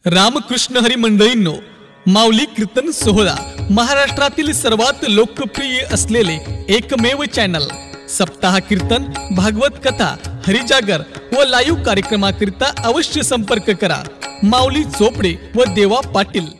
रामकृष्ण हरी मंडळींनो, माऊली कीर्तन सोहळा महाराष्ट्रातील सर्वात लोकप्रिय असलेले एकमेव चॅनल सप्ताह कीर्तन, भागवत कथा, हरिजागर व लाईव्ह कार्यक्रमाकरिता अवश्य संपर्क करा। माऊली चोपडे व देवा पाटील।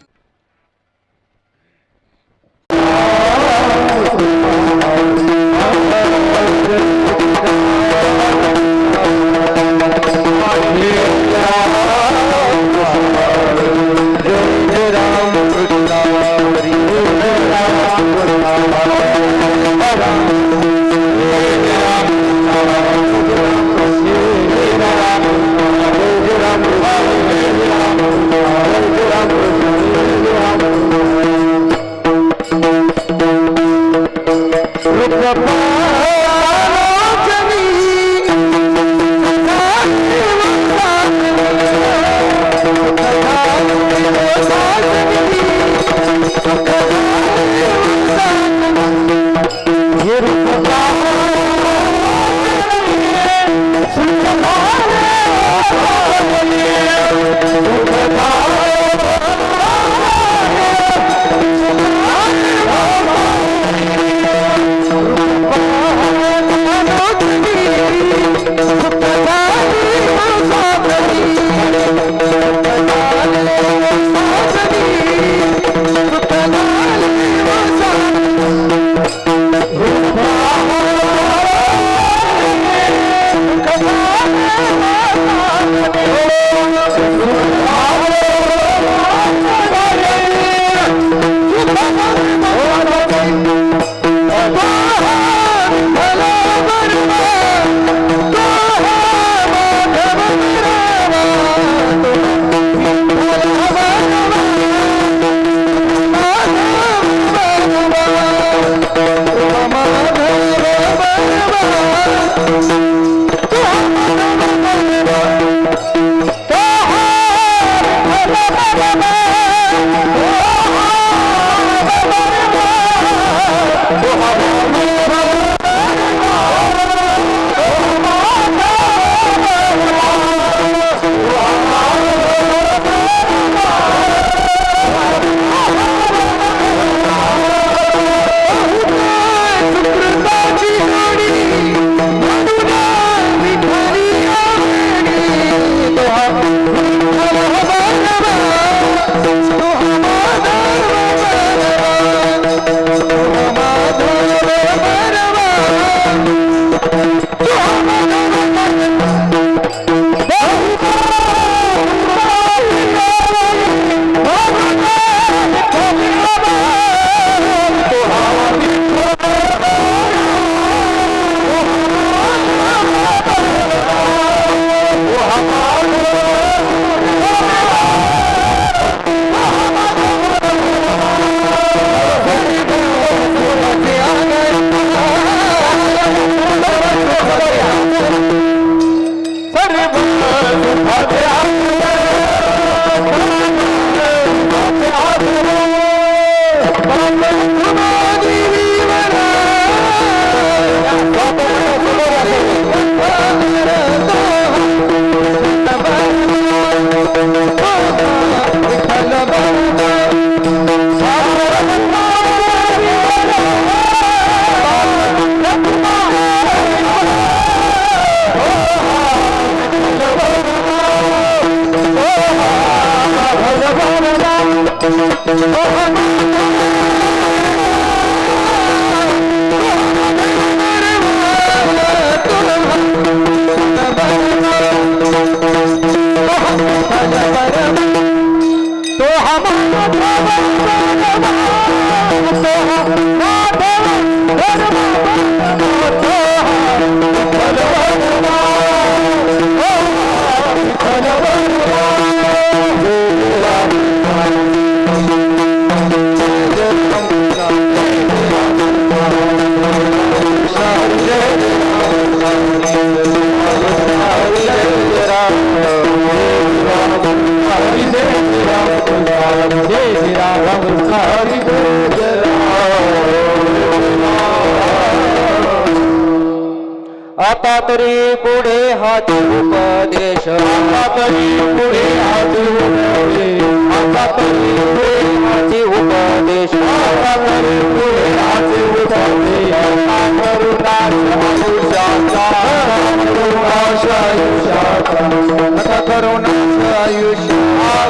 आता तरी पुढे हाती उपदेश, आता तरी पुढे हाती उपदेश,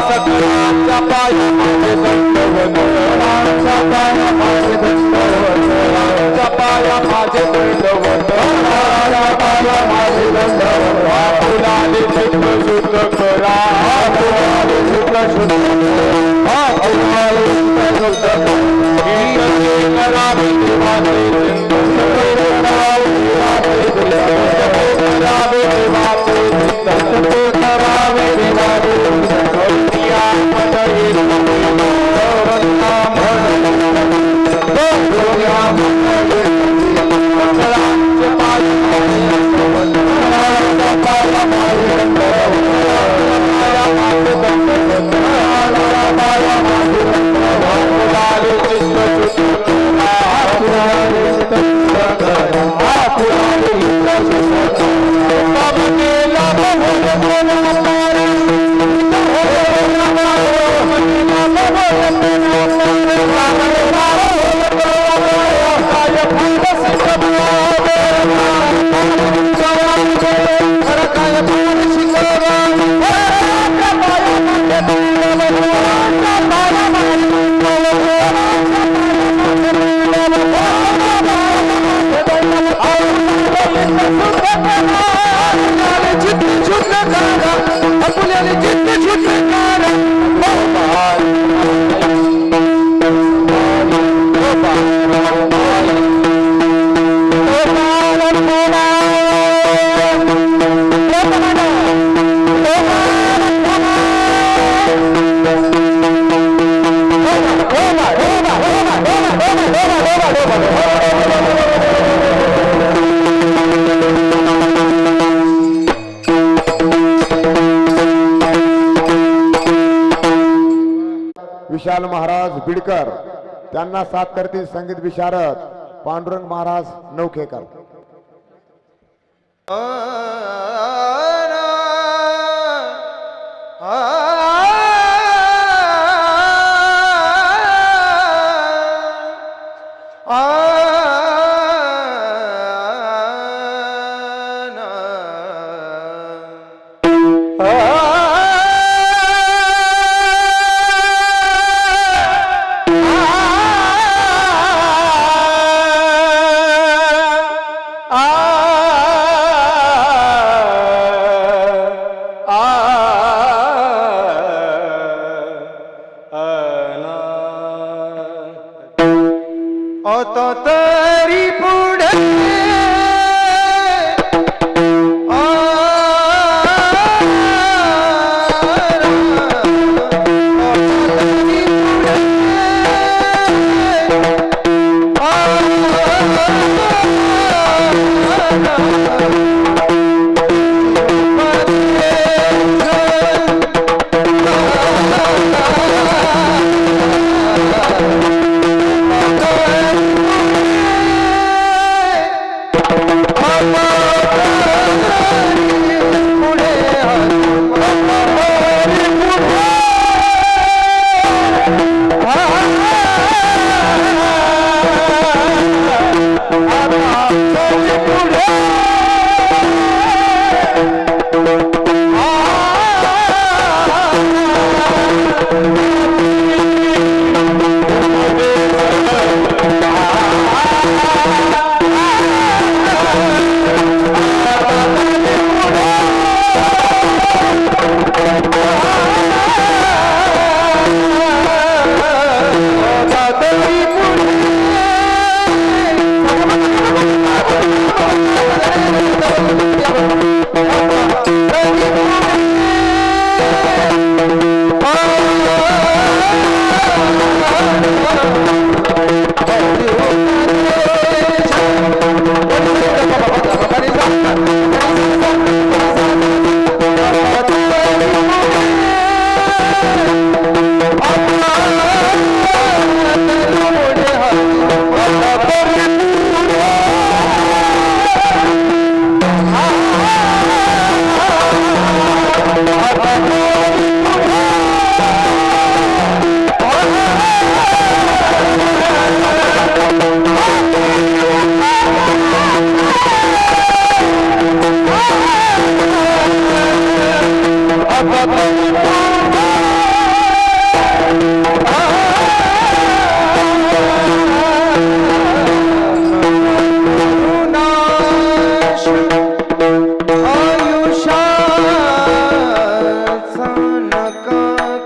सकळांच्या पायी माझे दंडवत रामाच्या पाया माझे दंडवत रामाच्या पाया माझे दंडवत रामाच्या पाया माझे दंडवत आपुलाले चित्त शुद्ध करा आपुलाले चित्त शुद्ध करा आपुलाले चित्त शुद्ध करा करावे देवाचे करावे देवाचे करावे देवाचे या पदये विशाल महाराज बिडकर त्यांना साथ करतील संगीत विशारद पांडुरंग महाराज नौखेकर।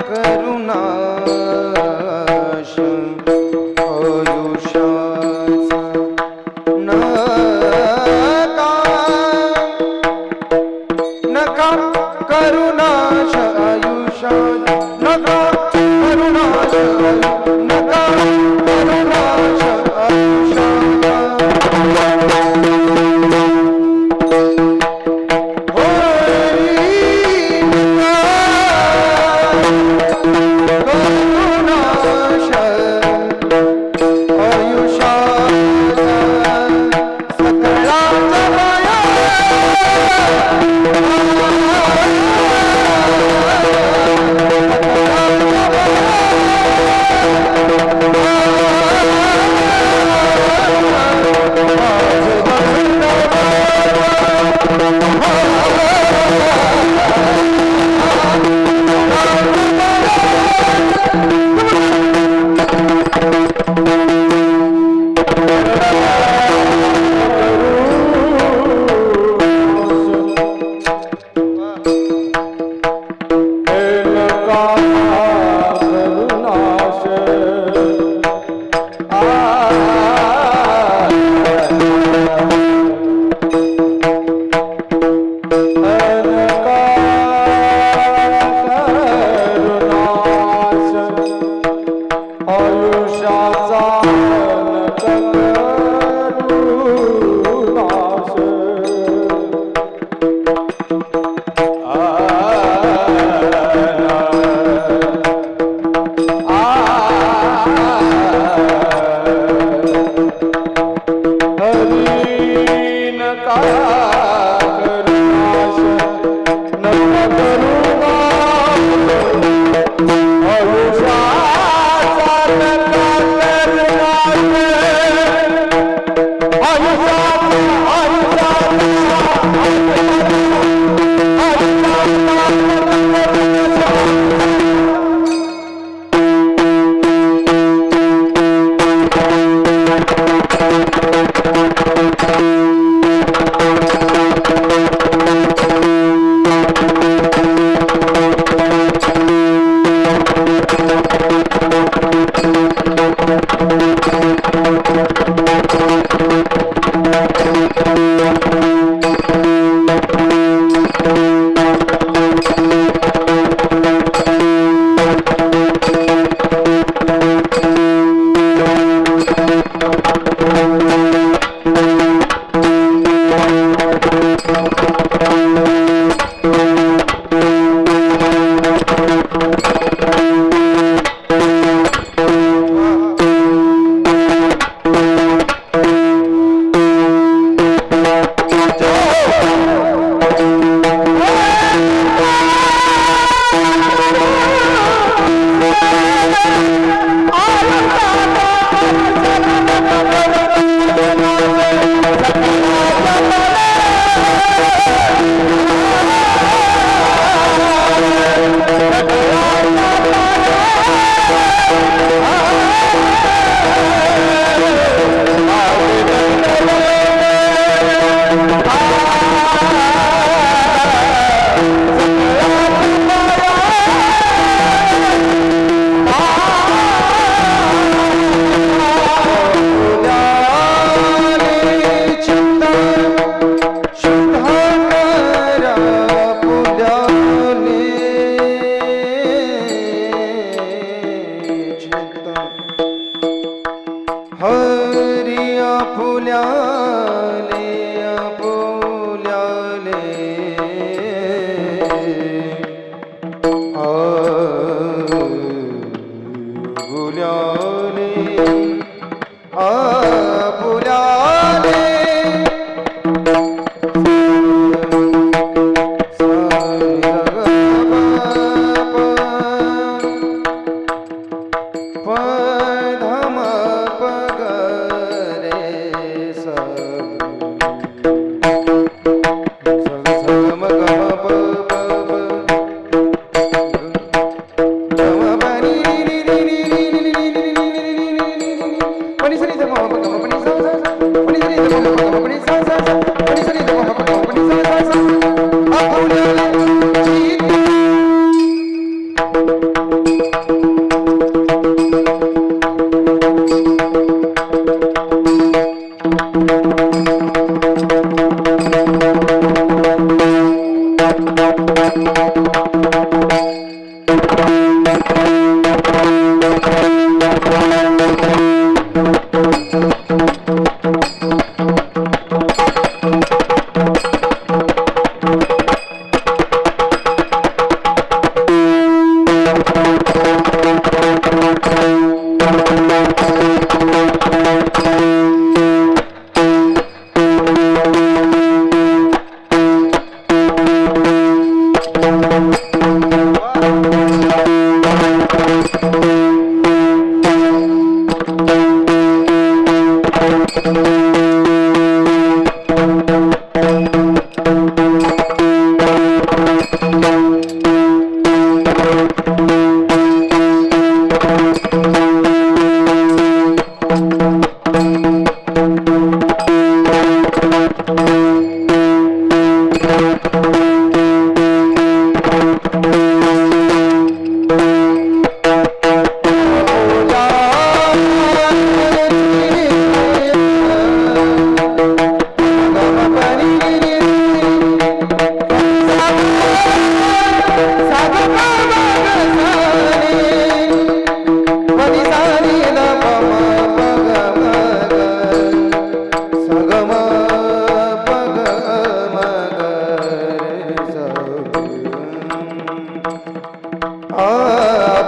करुणाश आयुष्याचा नका करुणाश आयुष्या नका करुणाश नका करुणाश आयुष्या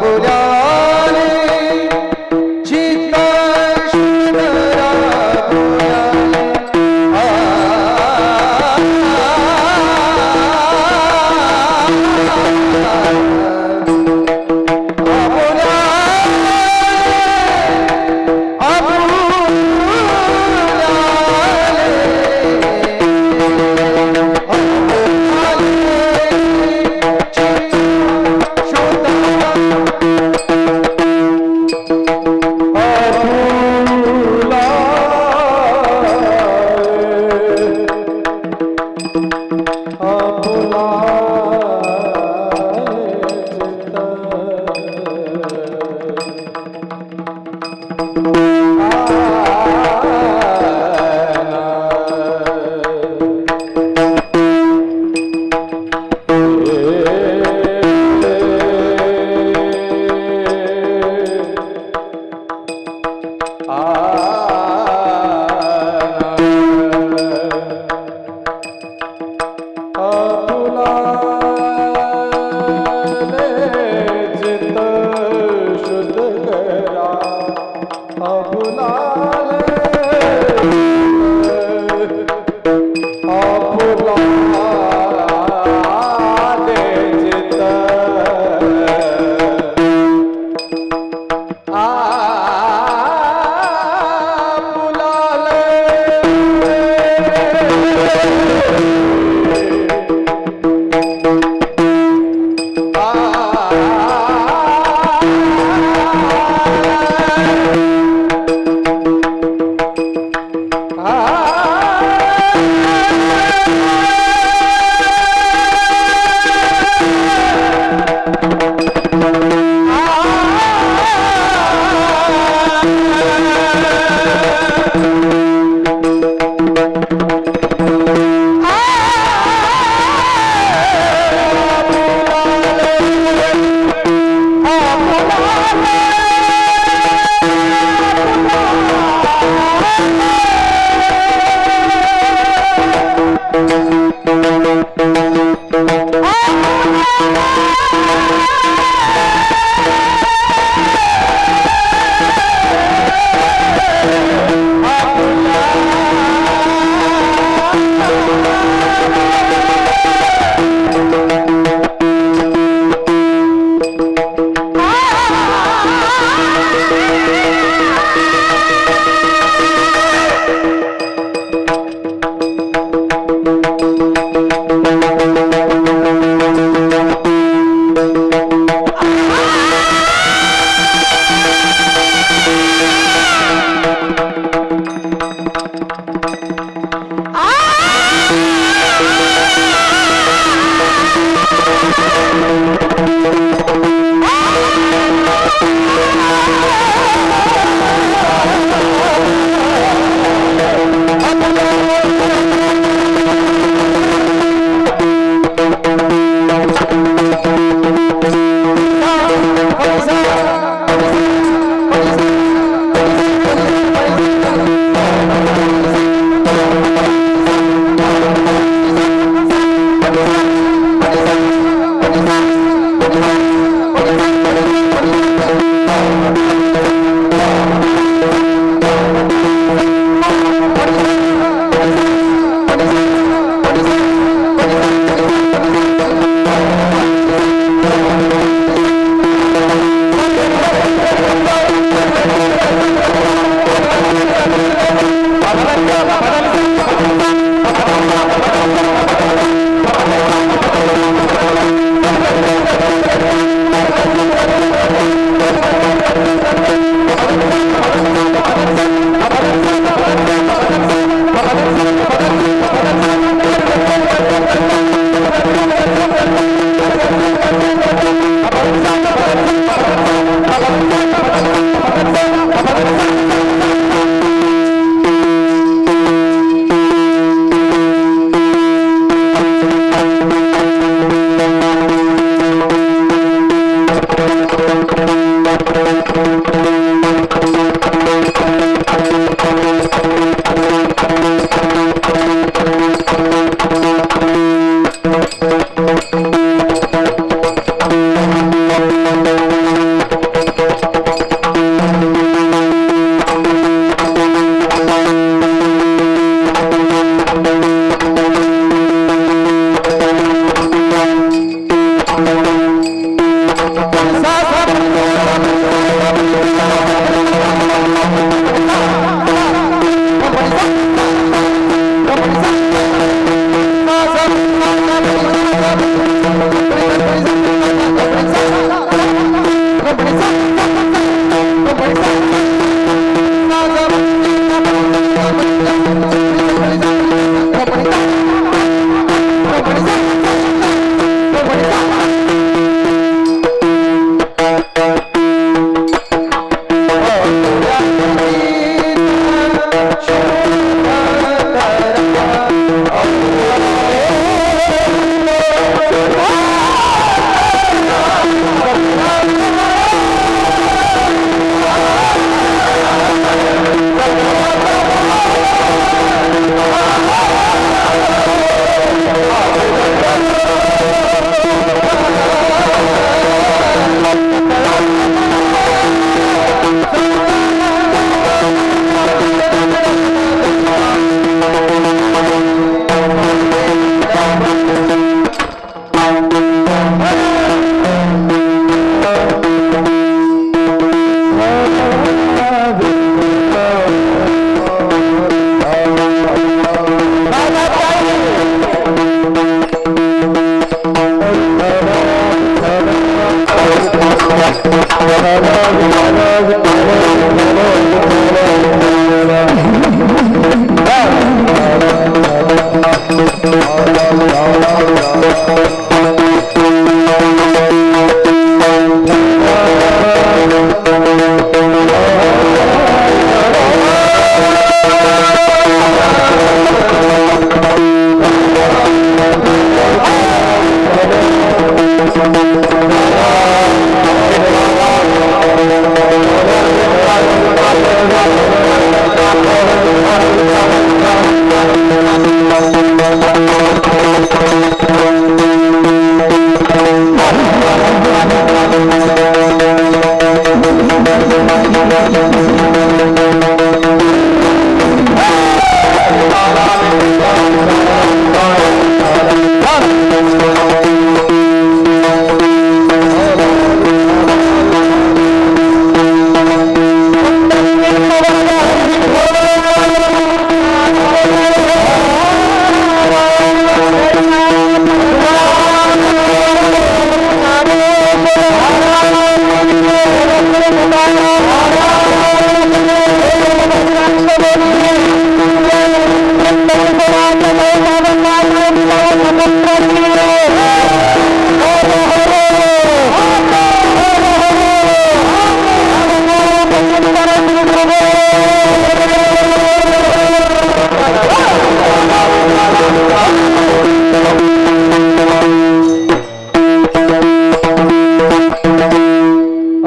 राबुल्याने चित्त शुद्ध राबुल्याने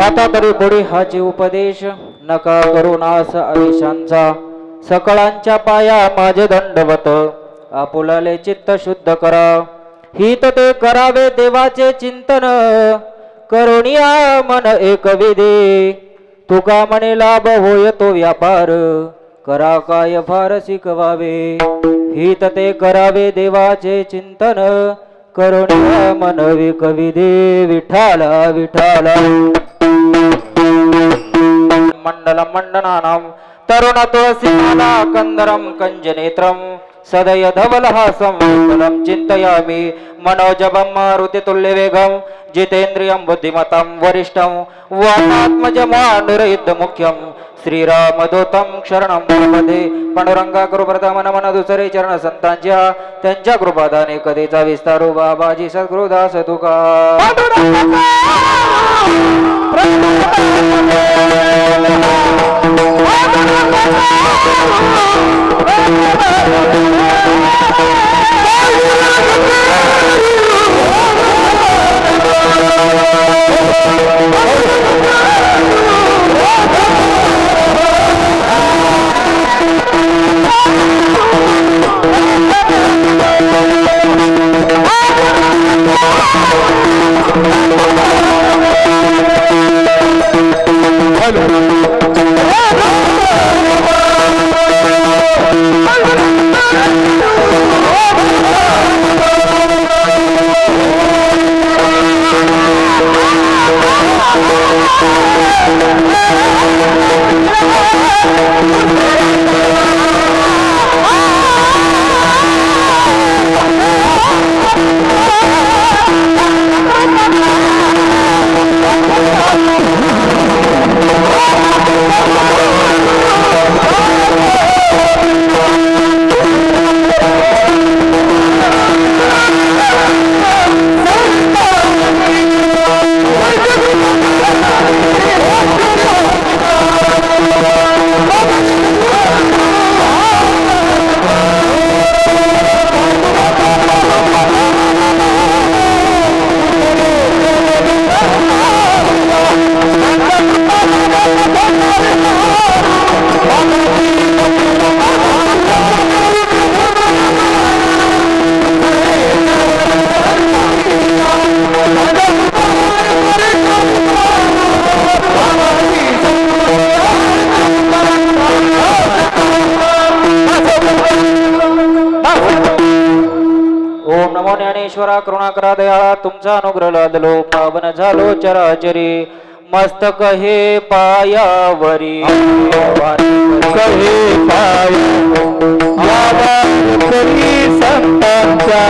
आता तरी कोडी हाची उपदेश नका करू नास आयुष्यांचा सकळांच्या पाया माझे दंडवत आपुलाले चित्त शुद्ध करा हित ते करावे देवाचे चिंतन करुणिया मन एक विधी तुका म्हणे लाभ होय तो व्यापार करा काय फार शिकवावे हित ते करावे देवाचे चिंतन करुणिया मन एक विधी विठाला विठाला मंडल मंडनानां तरुण तुलसीमाला कंदरम कंजनेत्रम सदय धवलहासं विठ्ठलं चिन्तयामि मनोजवं मारुतितुल्य वेगं जितेन्द्रियं बुद्धिमतं वरिष्ठं वातात्मजमानुरयुद्ध मुख्यं श्रीरामदूतं शरणं प्रपदे पांडुरंगा कृपप्रथम नमन दुसरे चरण संतांच्या त्यांच्या कृपादाने कधीचा विस्तारू बाबाजी सद्गुरुदास तुका ज्ञानेश्वरा करुणा करा दयाळा तुमचा अनुग्रह लादलो पावन झालो चराचरी मस्तक हे पायावरी कहे पायावरी संतांच्या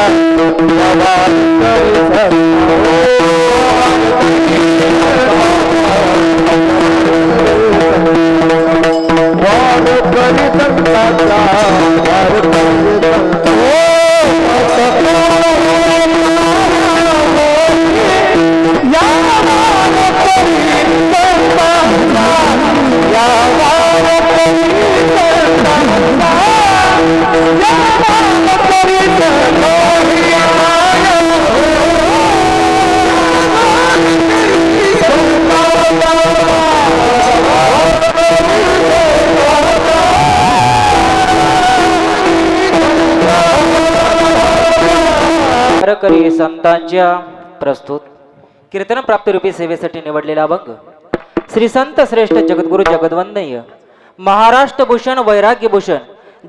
करी संतांच्या प्रस्तुत कीर्तन प्राप्त रूपी सेवेसाठी निवडलेला अभंग श्री संत श्रेष्ठ जगद्गुरु जगद्वंदनीय महाराष्ट्र भूषण वैराग्य भूषण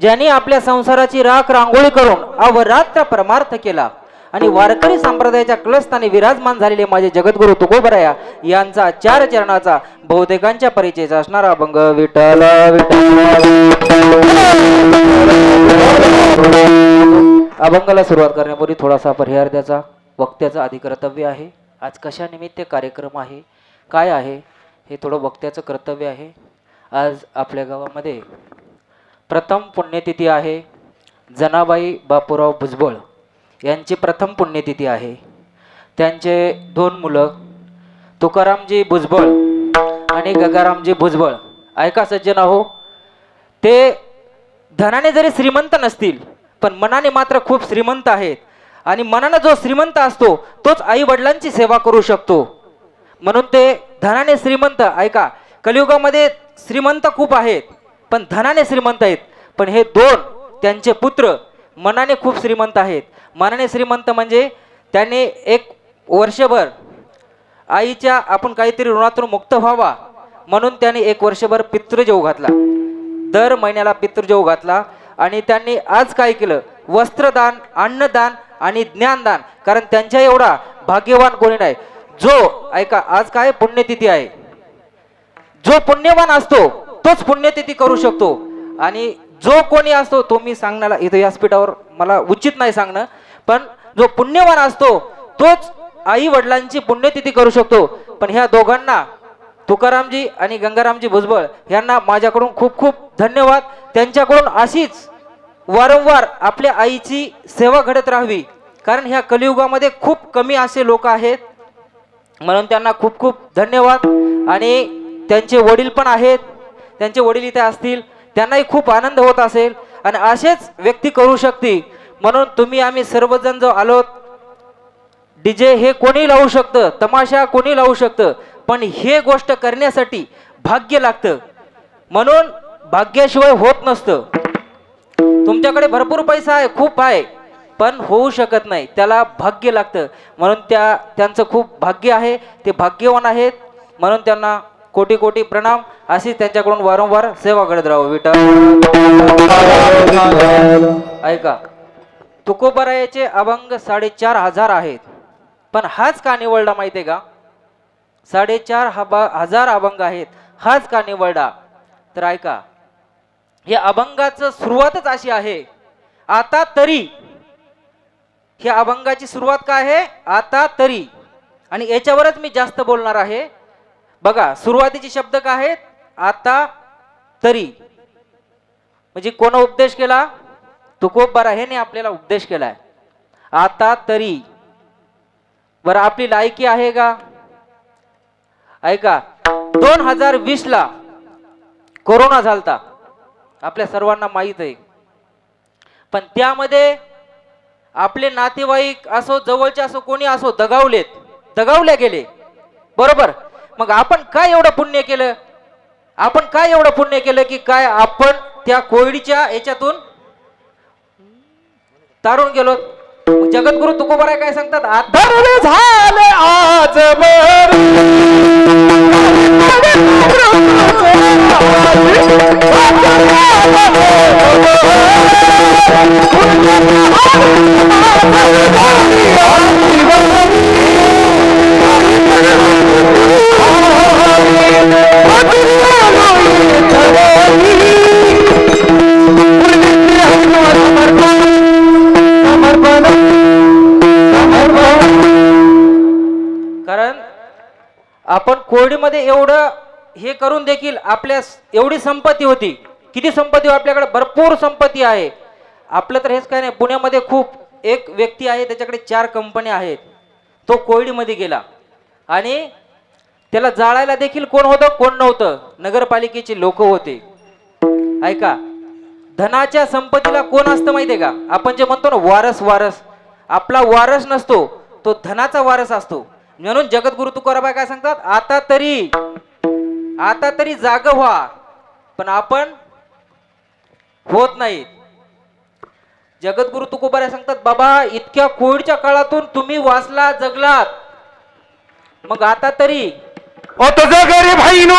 ज्यांनी आपल्या संसाराची राख रांगोळी करून अवरात्र परमार्थ केला आणि वारकरी संप्रदायाच्या क्लस्थानी विराजमान झालेले माझे जगद्गुरु तुकोबराया यांचा चार चरणाचा बहुतेकांच्या परिचयाचा असणारा अभंग विठ्ठल अभंगाला सुरुवात करण्यापूर्वी थोडासा परिहार्याचा वक्त्याचा आधी कर्तव्य आहे। आज कशा निमित्त कार्यक्रम आहे काय आहे हे थोडं वक्त्याचं कर्तव्य आहे। आज आपल्या गावामध्ये प्रथम पुण्यतिथी आहे। जनाबाई बापूराव भुजबळ यांची प्रथम पुण्यतिथी आहे। त्यांचे दोन मुलं तुकारामजी भुजबळ आणि गंगारामजी भुजबळ। ऐका सज्जन हो, ते धनाने जरी श्रीमंत नसतील पण मनाने मात्र खूप श्रीमंत आहेत आणि मनाने जो श्रीमंत असतो तोच आई वडिलांची सेवा करू शकतो। म्हणून ते धनाने श्रीमंत, ऐका कलियुगामध्ये श्रीमंत खूप आहेत पण धनाने श्रीमंत आहेत, पण हे दोन त्यांचे पुत्र मनाने खूप श्रीमंत आहेत। मनाने श्रीमंत म्हणजे त्याने एक वर्षभर आईच्या आपण काहीतरी ऋणातून मुक्त व्हावा म्हणून त्याने एक वर्षभर पितृजेव घातला, दर महिन्याला पितृजेव घातला आणि त्यांनी आज काय केलं, वस्त्रदान, अन्नदान आणि ज्ञानदान। कारण त्यांच्या एवढा भाग्यवान कोणी नाही। जो ऐका आज काय पुण्यतिथी आहे, जो पुण्यवान असतो तोच पुण्यतिथी करू शकतो आणि जो कोणी असतो तो मी सांगण्याला इथं व्यासपीठावर मला उचित नाही सांगणं, पण जो पुण्यवान असतो तोच आई वडिलांची पुण्यतिथी करू शकतो। पण ह्या दोघांना तुकारामजी आणि गंगारामजी भुजबळ यांना माझ्याकडून खूप खूप धन्यवाद। त्यांच्याकडून अशीच वारंवार आपल्या आईची सेवा घडत राहावी, कारण ह्या कलियुगामध्ये खूप कमी असे लोक आहेत, म्हणून त्यांना खूप खूप धन्यवाद। आणि त्यांचे वडील पण आहेत, त्यांचे वडील इथे असतील, त्यांनाही खूप आनंद होत असेल आणि असेच व्यक्ती करू शकते। म्हणून तुम्ही आम्ही सर्वजण जो आलो, डीजे हे कोणी लावू शकतं, तमाशा कोणी लावू शकतं, पण हे गोष्ट करण्यासाठी भाग्य लागतं, म्हणून भाग्याशिवाय होत नसतं। तुमच्याकडे भरपूर पैसा आहे, खूप आहे, पण होऊ शकत नाही, त्याला भाग्य लागतं। म्हणून त्यांचं खूप भाग्य आहे, ते भाग्यवान आहेत, म्हणून त्यांना कोटी कोटी प्रणाम। अशी त्यांच्याकडून वारंवार सेवा घडत राहू विठ्ठल। ऐका तुकोबरायाचे अभंग 4,500 आहेत, पण हाच का निवडला माहिती आहे का? 4,500 अभंग आहेत, हाच का निवडला? तर ऐका, या अभंगाचं सुरुवातच अशी आहे, आता तरी। ह्या अभंगाची सुरुवात काय आहे? आता तरी, आणि याच्यावरच मी जास्त बोलणार आहे। बघा सुरुवातीचे शब्द काय आहेत? आता तरी। म्हणजे कोण उपदेश केला? तुकोबरायाने आपल्याला उपदेश केलाय, आता तरी। बरं आपली लायकी आहे का? ऐका 2020 ला कोरोना झालता, आपल्या सर्वांना माहित आहे, पण त्यामध्ये आपले नातेवाईक असो जवळचे असो कोणी असो दगावले गेले, बरोबर? मग आपण काय एवढं पुण्य केलं? आपण काय एवढं पुण्य केलं की काय आपण त्या कोविडच्या याच्यातून तारून गेलो? जगद्गुरु तुकोबराय काय सांगतात? आता झाले आज कारण आपण कोविडमध्ये एवढं हे करून देखील आपल्या एवढी संपत्ती होती, किती संपत्ती आपल्याकडे? भरपूर संपत्ती आहे. आपलं तर हेच काय नाही, पुण्यामध्ये खूप एक व्यक्ती आहे त्याच्याकडे 4 कंपन्या आहेत. तो कोयडीमध्ये गेला आणि त्याला जाळायला देखील कोण होतं? कोण नव्हतं. नगरपालिकेचे लोक होते. ऐका, धनाच्या संपत्तीला कोण असतं माहितीये का? आपण जे म्हणतो ना वारस, वारस. आपला वारस नसतो, तो धनाचा वारस असतो. म्हणून जगद्गुरु तुकाराम काय सांगतात? आता तरी जाग व्हा. पण आपण होत नाही. जगद्गुरु तुकोबाराय सांगतात, बाबा इतक्या कोविडच्या काळातून तुम्ही वाचला, जगलात, मग आता तरी जगरे भाई नो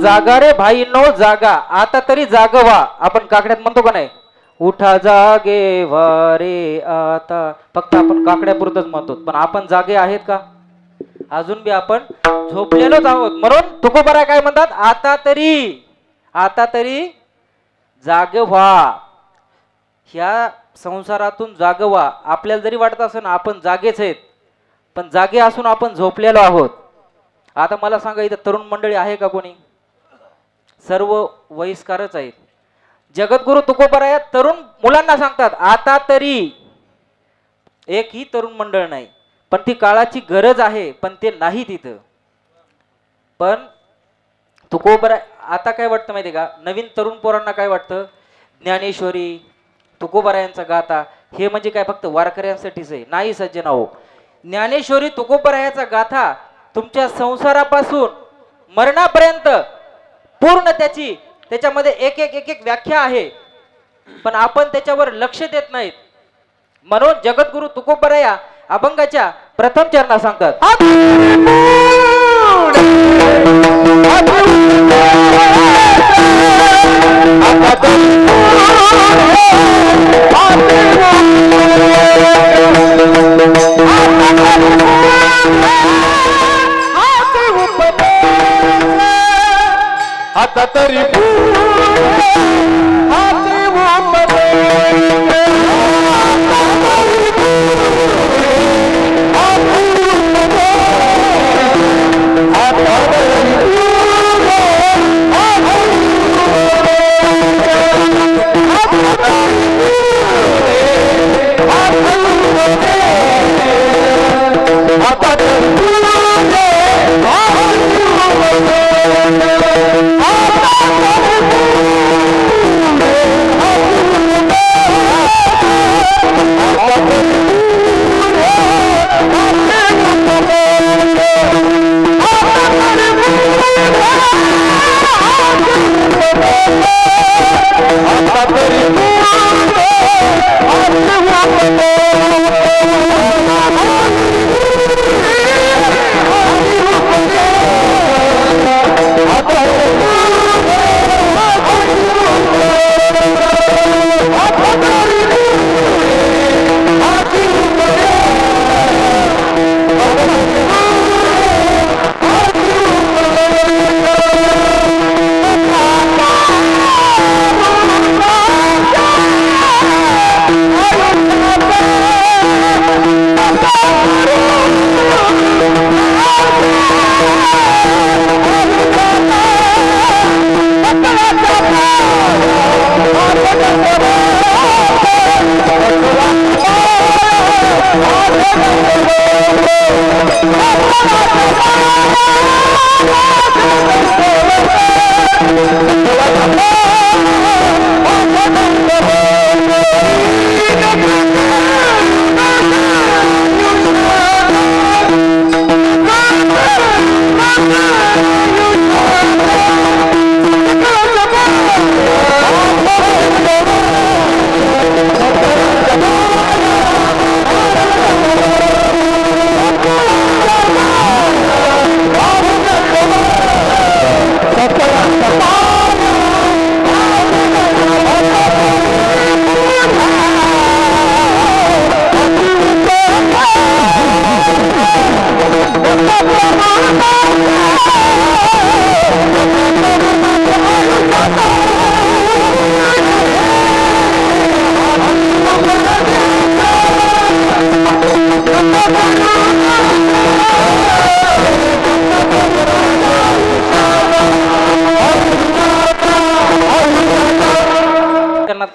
जागा रे भाई नो जागा, आता तरी जाग व्हा. आपण काकड्यात म्हणतो का नाही, उठा जागे व्हा रे आता. फक्त आपण काकड्यापुरतच म्हणतो, पण आपण जागे आहेत का? अजून बी आपण झोपलेलोच आहोत. म्हणून तुकोबाराय काय म्हणतात? आता तरी जाग व्हा. ह्या संसारातून जाग व्हा. आपल्याला जरी वाटत असेल आपण जागेच आहेत, पण जागे असून आपण झोपलेलो आहोत. आता मला सांगा, इथं तरुण मंडळी आहे का कोणी? सर्व वयस्कारच आहेत. जगद्गुरु तुकोबाराय तरुण मुलांना सांगतात, आता तरी. एकही तरुण मंडळ नाही, पण ती काळाची गरज आहे, पण ते नाही तिथं. पण तुकोबाराय आता काय वाटतं माहिती का? नवीन तरुण पोरांना काय वाटतं? ज्ञानेश्वरी, तुकोबारायांचा गाथा हे म्हणजे काय फक्त वारकऱ्यांसाठीच आहे? नाही सज्जनाओ. ज्ञानेश्वरी, तुकोबारायाचा गाथा तुमच्या संसारापासून मरणापर्यंत पूर्ण त्याच्यामध्ये एक एक व्याख्या आहे, पण आपण त्याच्यावर लक्ष देत नाहीत. म्हणून जगद्गुरु तुकोबाराय अभंगाच्या प्रथम चरणा सांगतात, आता तरी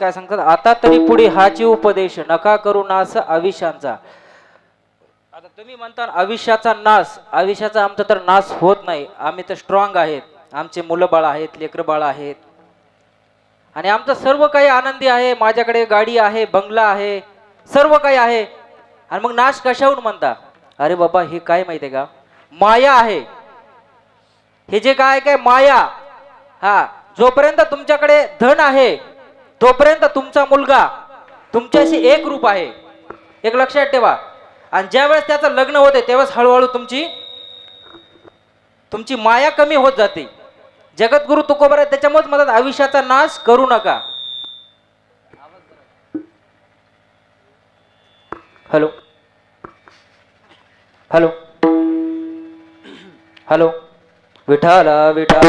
काय सांगतात, आता तरी पुढे हाची उपदेश नका करू नाश आयुष्यांचा. आता तुम्ही म्हणता आयुष्याचा नाश, आयुष्याचा आमचा तर नाश होत नाही. आम्ही तर स्ट्रॉंग आहेत, आमचे मुलं बाळ आहेत, लेकर बाळ आहेत आणि आमचं सर्व काही आनंदी आहे. माझ्याकडे गाडी आहे, बंगला आहे, सर्व काही आहे. आणि मग नाश कशाहून म्हणता? अरे बाबा हे काय माहितीये का, माया आहे. हे जे काय काय माया. हा, जोपर्यंत तुमच्याकडे धन आहे तोपर्यंत तुमचा मुलगा तुमच्याशी एक रूप आहे, एक लक्षात ठेवा. आणि ज्या वेळेस त्याचं लग्न होते त्यावेळेस हळूहळू तुमची माया कमी होत जाते. जगद्गुरु तुकोबा त्याच्यामुळेच म्हणतात आयुष्याचा नाश करू नका. Hello hello hello. Vitthal Vitthal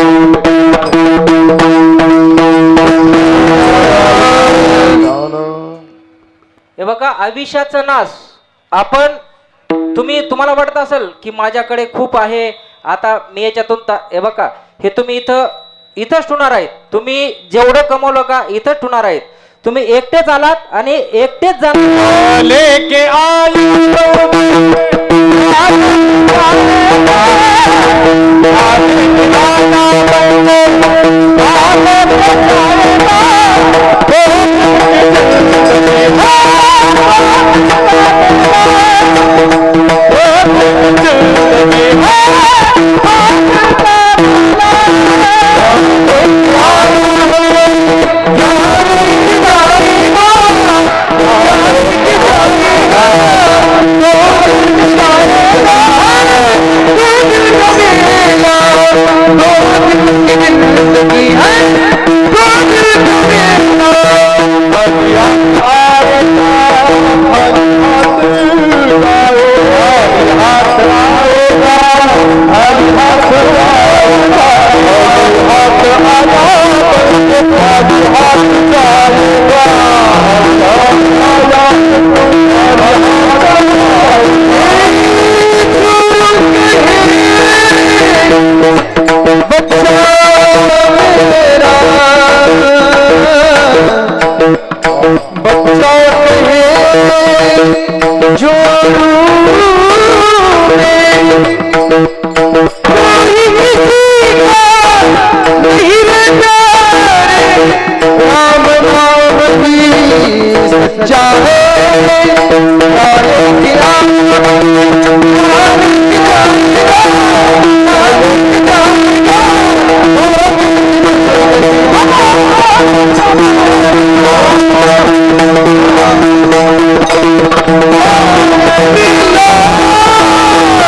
हे बघा, आयुष्याचा नाश. आपण तुम्हाला वाटत असेल की माझ्याकडे खूप आहे, आता मी याच्यातून हे बघा, हे तुम्ही इथंच ठेवणार आहेत. तुम्ही जेवढं कमवलं का इथंच ठेवणार आहेत. तुम्ही एकटेच आलात आणि एकटेच जाणार. लेके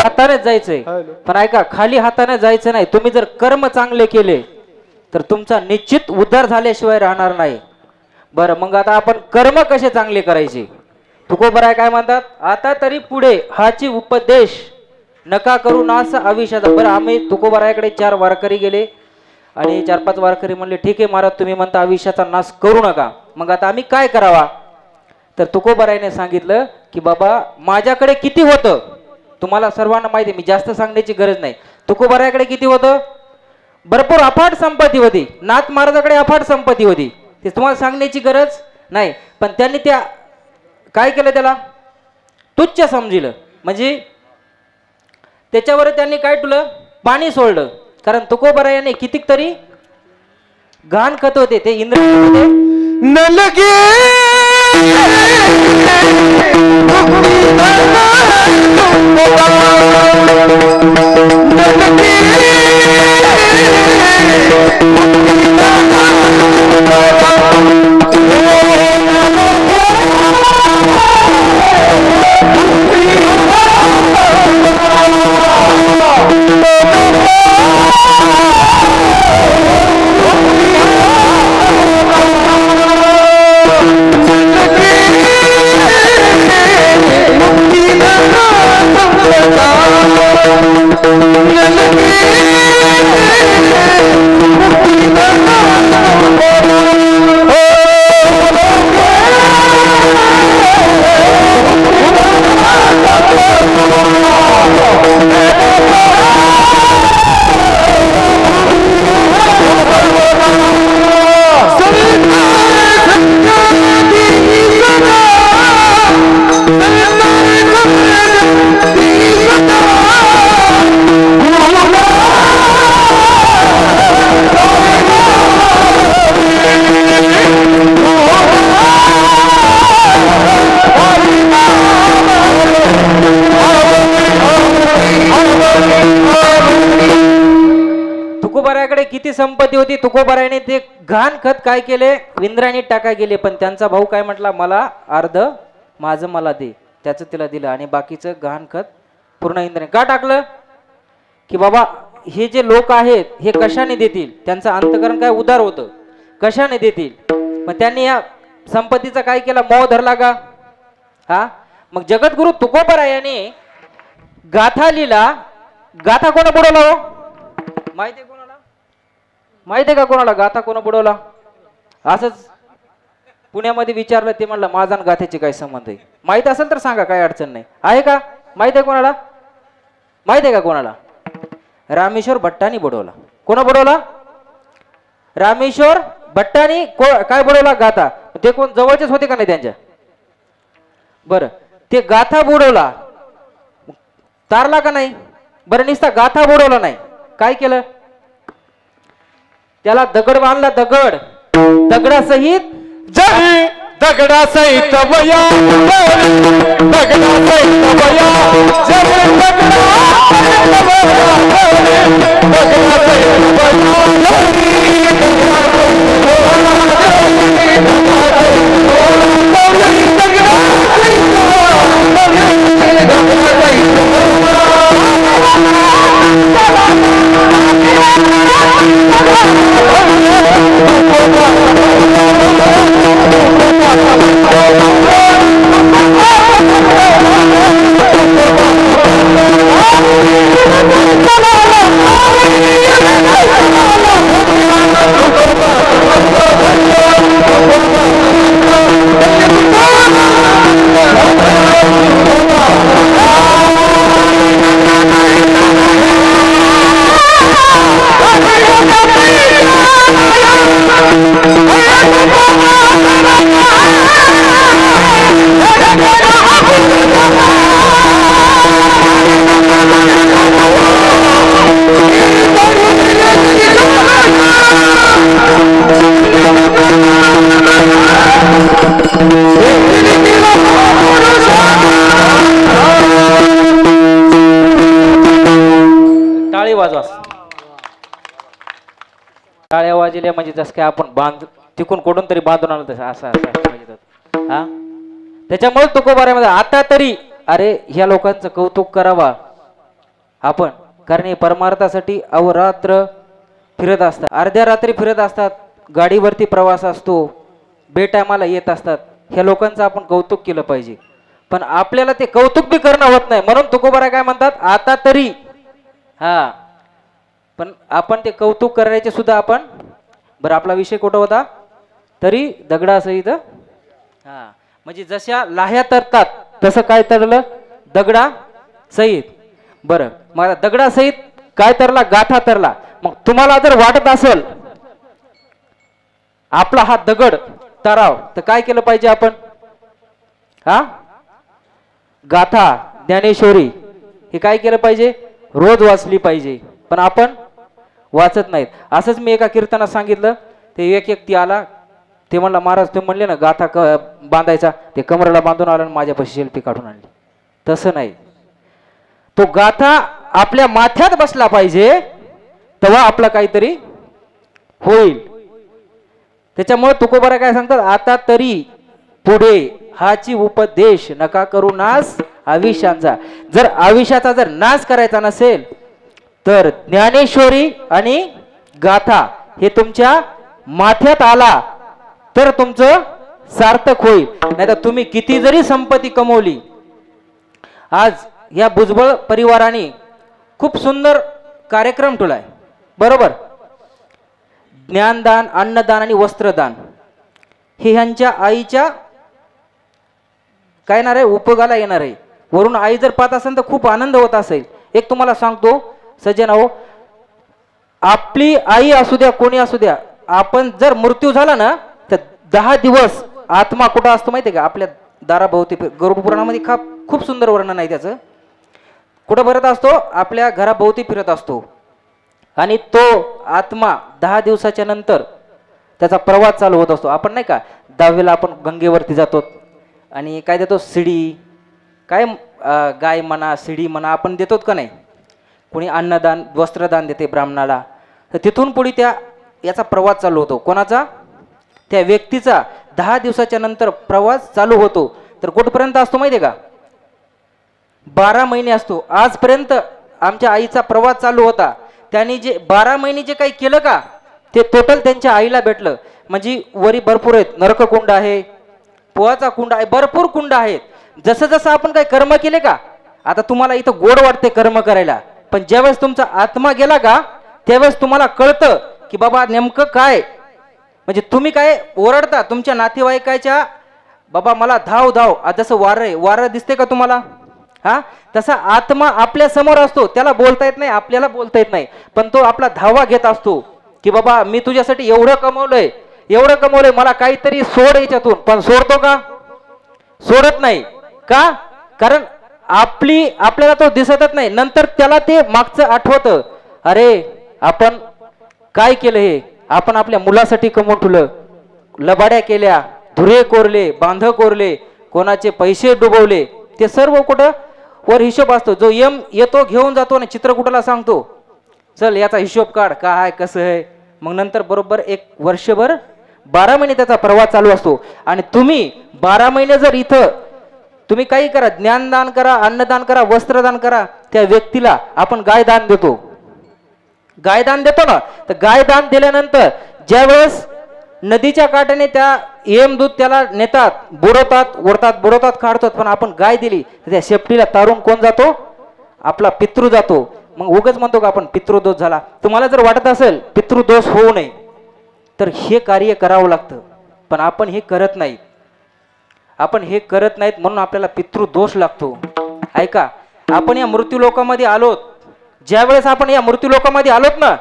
हाताने जायचंय, पण ऐका, खाली हाताने जायचं नाही. तुम्ही जर कर्म चांगले केले तर तुमचा निश्चित उद्धार झाल्याशिवाय राहणार नाही. बरं, मग आता आपण कर्म कसे चांगले करायचे? तुकोबराय काय म्हणतात, आता तरी पुढे हाची उपदेश नका करू नाश आयुष्याचा. बरं, आम्ही तुकोबरायाकडे 4 वारकरी गेले आणि 4-5 वारकरी म्हणले ठीक आहे महाराज, तुम्ही म्हणता आयुष्याचा नाश करू नका, मग आता आम्ही काय करावा? तर तुकोबरायाने सांगितलं की बाबा माझ्याकडे किती होतं तुम्हाला सर्वांना माहिती आहे, मी जास्त सांगण्याची गरज नाही. तुकोबरायाकडे किती होतं? भरपूर अफाट संपत्ती होती. नाथ महाराजाकडे अफाट संपत्ती होती, ते तुम्हाला सांगण्याची गरज नाही. पण त्यांनी त्या काय केलं, त्याला तुच्छ समजिलं. म्हणजे त्याच्यावर त्यांनी काय ठेवलं, पाणी सोडलं. कारण तुकोबरायाने कितीतरी घाण खत होते ते इंद्र न लगे मुक्ती ती संपत्ती होती. तुकोबारायाने ते घाण खत काय केले, इंद्रायणी टाका गेले. पण त्यांचा भाऊ काय म्हटला, मला अर्ध माझं मला दे. त्याचं तिला दिलं आणि बाकीचं घाण खत पूर्ण इंद्रायणी का टाकलं, की बाबा हे जे लोक आहेत हे कशाने देतील, त्यांचं अंतकरण काय उदार होतं, कशाने देतील. मग त्यांनी या संपत्तीचा काय केला, मोह धरला का. हा मग जगद्गुरु तुकोबारायाने गाथा लिहिला. गाथा कोण बुडवला हो, माहिती आहे कोणाला, माहिती आहे का कोणाला गाथा कोण बुडवला. असंच पुण्यामध्ये विचारलं, ते म्हणलं माझा आणि गाथेचे काय संबंध आहे, माहित असेल तर सांगा, काय अडचण नाही. आहे का माहित आहे कोणाला, माहित आहे का कोणाला. रामेश्वर भट्टांनी बुडवला. कोण बुडवला, रामेश्वर भट्टांनी. काय बुडवला, गाथा. ते कोण जवळचेच होते का नाही त्यांच्या. बरं ते गाथा बुडवला, तारला का नाही. बरं नुसता गाथा बुडवला नाही, काय केलं, त्याला दगड बांधला. दगड, दगडासहित जरी दगडा सहित बया, दगडा सहित बया, जरी दगडा सहित बया, दगडा सहित टाळ्या वाजल्या म्हणजे जसं काय आपण बांध तिकून कोडून तरी बांधून आणलं तसं असं असं. हा त्याच्यामुळे तुकोबारामध्ये आता तरी अरे ह्या लोकांचं कौतुक करावा आपण, कारण हे परमार्थासाठी अवरात्र फिरत असतात, अर्ध्या रात्री फिरत असतात, गाडीवरती प्रवास असतो, बेटायमाला येत असतात. ह्या लोकांचं आपण कौतुक केलं पाहिजे, पण आपल्याला ते कौतुक बी करणं होत नाही. म्हणून तुकोबाराय काय म्हणतात, आता तरी. हा पण आपण ते कौतुक करायचे सुद्धा आपण. बरं आपला विषय कुठं होता, तरी दगडासहित. हा म्हणजे जशा लाह्या तरतात तसं काय तरलं, दगडा सहित. बरं मग दगडा सहित काय तरला, गाथा तरला. मग तुम्हाला जर वाटत असेल आपला हा दगड तराव, तर काय केलं पाहिजे आपण. हा गाथा ज्ञानेश्वरी हे काय केलं पाहिजे, रोज वाचली पाहिजे. पण आपण वाचत नाहीत. असंच मी एका कीर्तनात सांगितलं, ते एक व्यक्ती आला, ते म्हणला महाराज तुम्ही म्हणले ना गाथा बांधायचा, ते कमरेला बांधून आला आणि माझ्यापाशी शिल्पी काढून आणली. तसं नाही, तो गाथा आपल्या माथ्यात बसला पाहिजे, तेव्हा आपलं काहीतरी होईल. त्याच्यामुळे तुकोबाराय काय सांगतात, आता तरी पुढे हाची उपदेश नका करू नाश आविष्यांचा. जर आविष्याचा जर नाश करायचा नसेल तर ज्ञानेश्वरी आणि गाथा हे तुमच्या माथ्यात आला तर तुमचं सार्थक होईल. नाहीतर तुम्ही किती जरी संपत्ती कमवली. आज या भुजबळ परिवाराने खूप सुंदर कार्यक्रम ठेवलाय, बरोबर. ज्ञानदान, अन्नदान आणि वस्त्रदान हे ह्यांच्या आईच्या काय येणार आहे, उपयोगाला येणार आहे. वरून आई जर पाहत असेल तर खूप आनंद होत असेल. एक तुम्हाला सांगतो सज्जन हो, आपली आई असू द्या कोणी असू द्या, आपण जर मृत्यू झाला ना तर 10 दिवस आत्मा कुठं असतो माहिती आहे का, आपल्या दाराभोवती. गरुड पुराणामध्ये खूप सुंदर वर्णन आहे त्याचं. कुठं भरत असतो, आपल्या घराभोवती फिरत असतो. आणि तो आत्मा 10 दिवसाच्या नंतर त्याचा प्रवास चालू होत असतो. आपण नाही का 10वीला आपण गंगेवरती जातो आणि काय देतो, शिडी, काय गाय म्हणा, शिडी म्हणा आपण देतो का नाही. कोणी अन्नदान वस्त्रदान देते ब्राह्मणाला, तर तिथून पुढे याचा प्रवास चालू होतो. कोणाचा? त्या व्यक्तीचा 10 दिवसाच्या नंतर प्रवास चालू होतो. तर कुठपर्यंत असतो माहिती आहे का? 12 महिने असतो. आजपर्यंत आमच्या आईचा प्रवास चालू होता. त्यांनी जे 12 महिने जे काही केलं का ते टोटल त्यांच्या आईला भेटलं. म्हणजे वरी भरपूर आहेत, नरककुंड आहे, पोहाचा कुंड आहे, भरपूर कुंड आहेत. जसं जसं आपण काही कर्म केले का, आता तुम्हाला इथं गोड वाटते कर्म करायला, पण ज्यावेळेस तुमचा आत्मा गेला का त्यावेळेस तुम्हाला कळतं की बाबा नेमकं काय. म्हणजे तुम्ही काय ओरडता तुमच्या नातेवाईकाच्या, बाबा मला धाव धाव. जसं वारं आहे, वारं दिसते का तुम्हाला? हा, तसा आत्मा आपल्या समोर असतो, त्याला बोलता येत नाही, आपल्याला बोलता येत नाही, पण तो आपला धावा घेत असतो की बाबा मी तुझ्यासाठी एवढं कमवलंय, एवढं कमवलंय, मला काहीतरी सोड याच्यातून. पण सोडतो का? सोडत नाही. का? कारण आपल्याला तो दिसतच नाही. नंतर त्याला ते मागचं आठवतं, अरे आपण काय केलं, हे आपण आपल्या मुलासाठी कमवून ठेवलं, लबाड्या केल्या, धुरे कोरले, बांध कोरले, कोणाचे पैसे डुबवले. ते सर्व कुठं वर हिशोब असतो. जो यम येतो घेऊन जातो ना, चित्रकूटाला सांगतो चल याचा हिशोब काढ, काय कसं आहे. मग नंतर बरोबर 1 वर्षभर 12 महिने त्याचा प्रवास चालू असतो. आणि तुम्ही 12 महिने जर इथं तुम्ही काही करा, ज्ञानदान करा, अन्नदान करा, वस्त्रदान करा, त्या व्यक्तीला आपण गायदान देतो. गायदान देतो ना, तर गायदान दिल्यानंतर ज्यावेळेस नदीच्या काठाने त्या यमदूत त्याला नेतात, बुडवतात, ओढतात, बुडवतात, काढतात, पण आपण गाय दिली तर त्या शेपटीला तारून कोण जातो? आपला पितृ जातो. मग उगाच म्हणतो का आपण पितृदोष झाला. तुम्हाला जर वाटत असेल पितृदोष होऊ नये तर हे कार्य करावं लागतं, पण आपण हे करत नाहीत. आपण हे करत नाहीत म्हणून आपल्याला पितृदोष लागतो. ऐका, आपण या मृत्यूलोकामध्ये आलोत. ज्या वेळेस आपण या मृत्यूलोकामध्ये आलोत ना,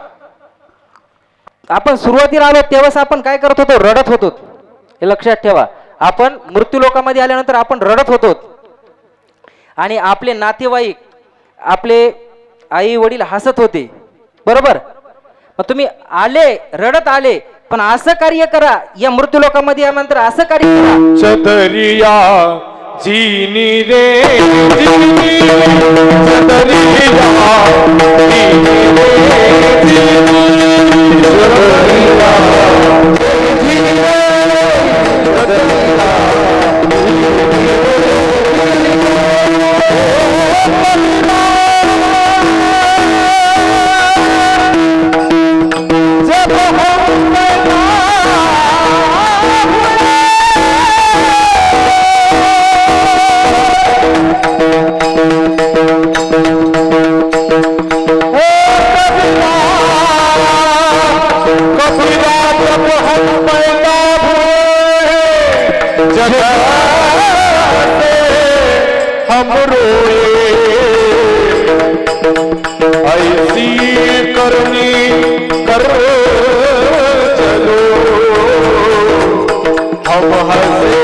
आपण सुरुवातीला आलो तेव्हाच आपण काय करत होतो? रडत होतो. हे लक्षात ठेवा. आपण मृत्यूलोकामध्ये आल्यानंतर आपण रडत होतो आणि आपले नातेवाईक, आपले आई वडील हसत होते, बरोबर? मग तुम्ही आले, रडत आले, पण असं कार्य करा या मृत्यूलोकामध्ये आल्यानंतर, असं कार्य करा. छतरिया जीनी रे जीनी, छतरिया जीनी रे जीनी, छतरिया जीनी रे, छतरिया हम रोए ऐसी करनी कर चलो, हम हंसे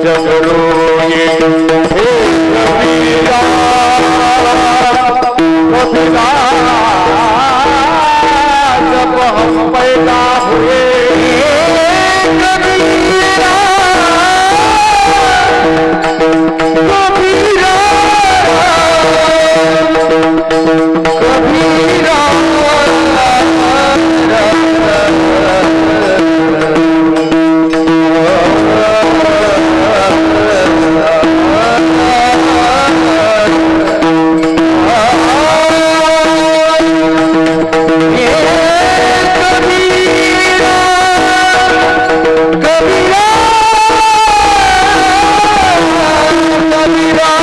जब रोए हे कबीरा, कबीरा जब हम पैदा हुए कबीरा, कबीरा कबीरा।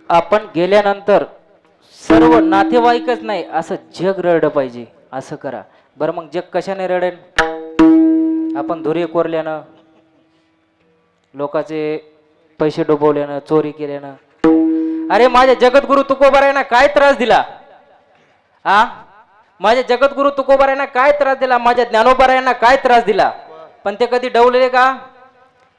आपण गेल्यानंतर सर्व नातेवाईकच नाही, असं जग रडलं पाहिजे. असं करा. बरं मग जग कशाने रडेल? आपण धुरे कोरल्यानं, लोकांचे पैसे डुबवल्यानं, चोरी केल्यानं. अरे माझ्या जगद्गुरु तुकोबारायांना काय त्रास दिला? माझ्या जगद्गुरु तुकोबारायांना काय त्रास दिला? माझ्या ज्ञानोबारायांना काय त्रास दिला? पण ते कधी डवलेले का?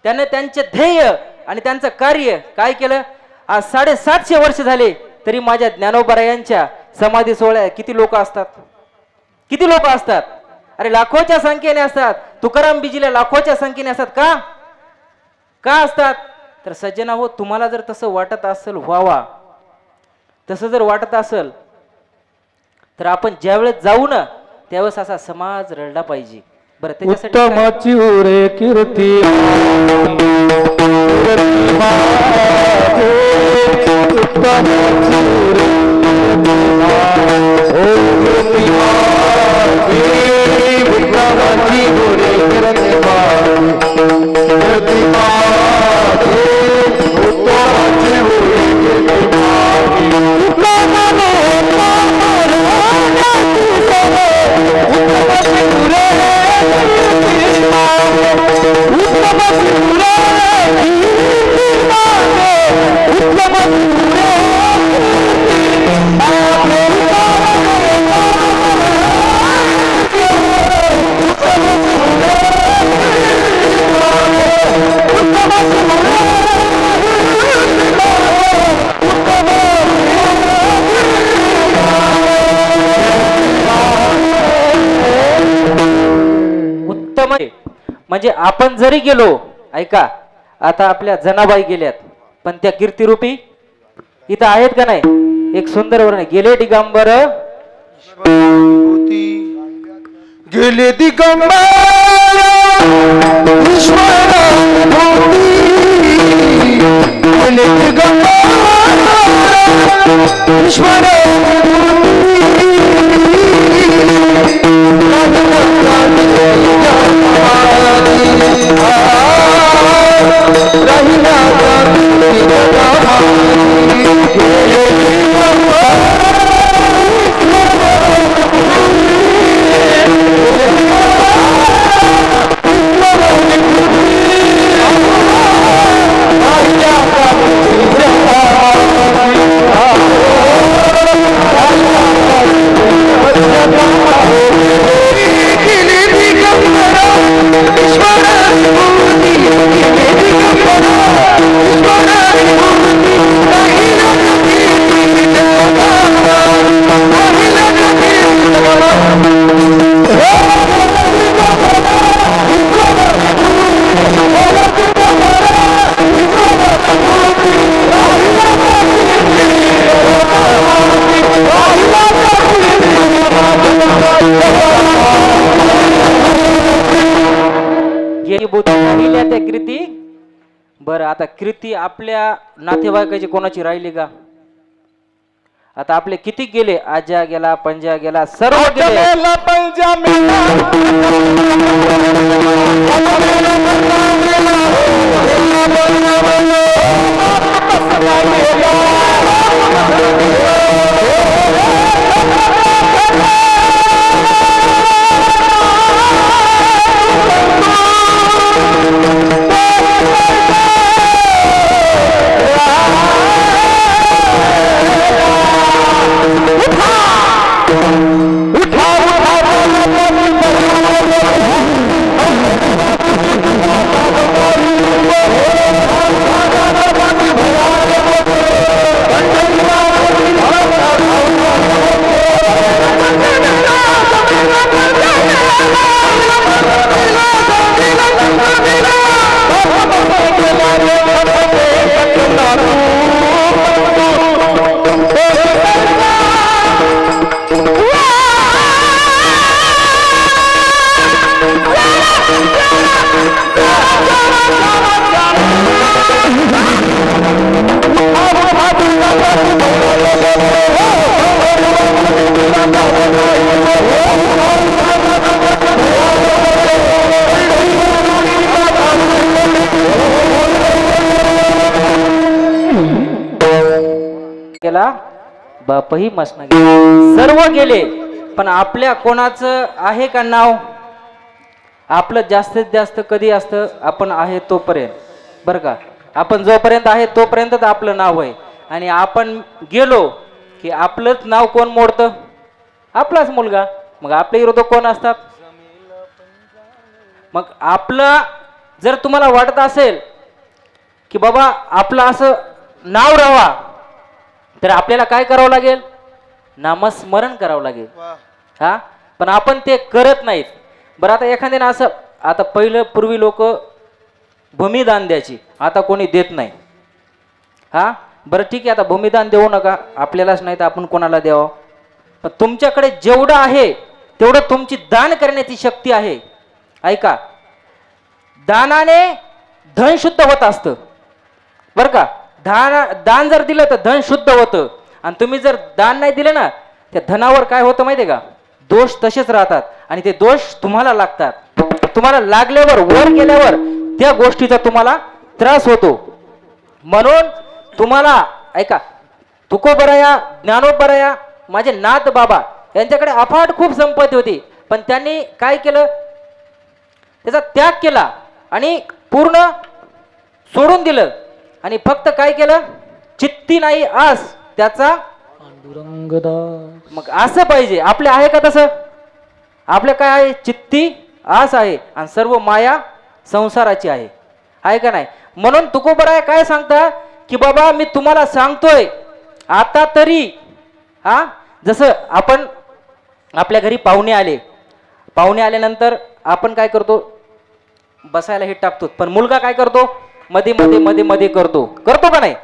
त्याने त्यांचे ध्येय आणि त्यांचं कार्य काय केलं? आज 750 वर्ष झाले तरी माझ्या ज्ञानोबारायांच्या समाधी सोहळ्यात किती लोक असतात? किती लोक असतात? अरे लाखोच्या संख्येने असतात. तुकाराम बीजीला लाखोच्या संख्येने असतात. का का असतात? तर सज्जना हो, तुम्हाला जर तसं वाटत असेल व्हावा, तसं जर वाटत असेल तर आपण ज्यावेळेस जाऊ ना त्यावेळेस असा समाज रडला पाहिजे. बरं, त्याच्यासाठी उत्तमाची उरे कीर्ती म्हणजे आपण जरी गेलो, ऐका, आता आपल्या जनाबाई गेल्यात पण त्या कीर्तिरूपी इथं आहेत का नाही? एक सुंदर वर्णन, गेले दिगंबर, गेले दिगंबर ईश्वर गेले दिगंबर ईश्वर त्या कृती. बरं, आता कृती आपल्या नातेवाईकाची कोणाची राहिली का? आता आपले किती गेले? आजा गेला, पंजा गेला, सर्व गेले. गेला, बापही मसना गेला, सर्व गेले. पण आपल्या कोणाचं आहे का नाव? आपलं जास्तीत जास्त कधी असतं? आपण आहे तोपर्यंत, बरं का? आपण जोपर्यंत आहे तोपर्यंतच आपलं नाव आहे. आणि आपण गेलो की आपलंच नाव कोण मोडतं? आपलाच मुलगा. मग आपले विरोधक कोण असतात? मग आपलं जर तुम्हाला वाटत असेल की बाबा आपलं असं नाव राहावा, तर आपल्याला काय करावं लागेल? नामस्मरण करावं लागेल. हा, पण आपण ते करत नाहीत. बरं, आता एखाद्याने असं, आता पहिलं पूर्वी लोक भूमिदान द्यायची, आता कोणी देत नाही. हा, बरं ठीक आहे, आता भूमिदान देऊ नका, आपल्यालाच नाही तर आपण कोणाला द्यावं? पण तुमच्याकडे जेवढं आहे तेवढं तुमची दान करण्याची शक्ती आहे. ऐका, दानाने धन शुद्ध होत असतं, बरं का? दान जर दिलं तर धन शुद्ध होतं. आणि तुम्ही जर दान नाही दिलं ना, त्या धनावर काय होतं माहिती आहे का? दोष तसेच राहतात आणि ते दोष तुम्हाला लागतात. तुम्हाला लागल्यावर, वर गेल्यावर त्या गोष्टीचा तुम्हाला त्रास होतो. म्हणून तुम्हाला ऐका, तुकोबराया, ज्ञानोबराया, माझे नाथ बाबा यांच्याकडे अफाट खूप संपत्ती होती, पण त्यांनी काय केलं? त्याचा त्याग केला आणि पूर्ण सोडून दिलं. आणि फक्त काय केलं? चित्ती नाही आस त्याचा पांडुरंगदास. मग असं पाहिजे. आपले आहे का तसं? आपल्या काय आहे? चित्ती आस आहे आणि सर्व माया संसाराची आहे का नाही? म्हणून तुकोबराय काय सांगता की बाबा मी तुम्हाला सांगतोय आता तरी. हा, जसं आपण आपल्या घरी पाहुणे आल्यानंतर आपण काय करतो? बसायला हे टाकतो. पण मुलगा काय करतो? मध्ये मध्ये मध्ये मध्ये करतो का नाही?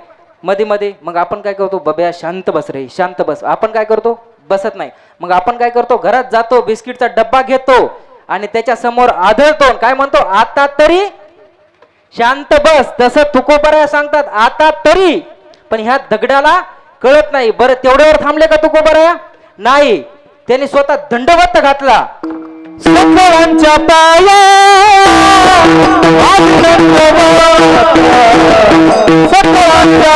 मध्ये मध्ये. मग आपण काय करतो? बब्या शांत बस रे, शांत बस. आपण काय करतो? बसत नाही. मग आपण काय करतो? घरात जातो, बिस्किटचा डब्बा घेतो आणि त्याच्या समोर आदळतो, काय म्हणतो? आता तरी शांत बस. तसं तुकोबराया सांगतात आता तरी. पण ह्या दगडाला कळत नाही. बरं, तेवढ्यावर थांबले का तुकोबराया? नाही, त्यांनी स्वतः दंडवत घातला. सकळांच्या पाया सकळांच्या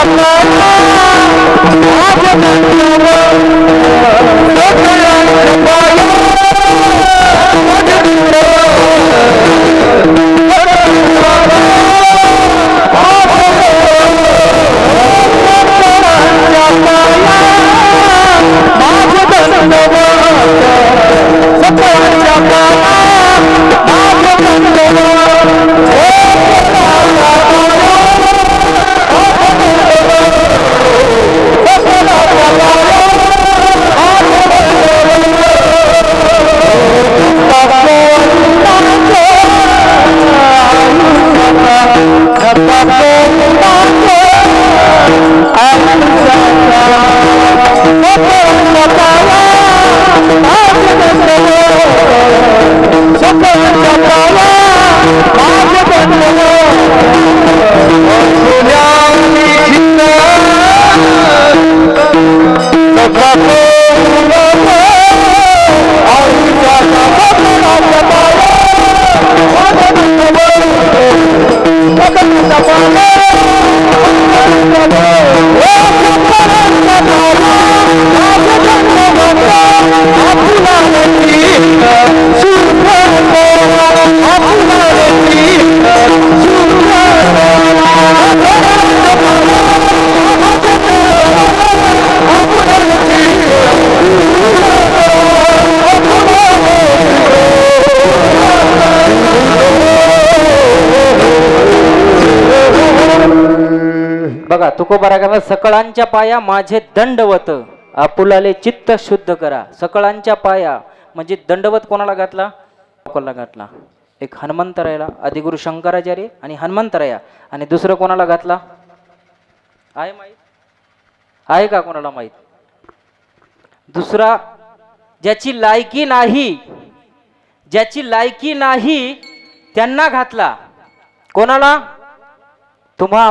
बघा, तुकोबराया सकळांच्या पाया माझे दंडवत, आपुलाले चित्त शुद्ध करा. सकळांच्या पाया म्हणजे दंडवत कोणाला घातला? कोणाला घातला? एक हनुमंतरायाला, आदिगुरु शंकराचार्य आणि हनुमंतराया. आणि दुसरं कोणाला घातला आहे माहित आहे का? कोणाला माहित? दुसरा ज्याची लायकी नाही त्यांना घातला. कोणाला? तुम्हा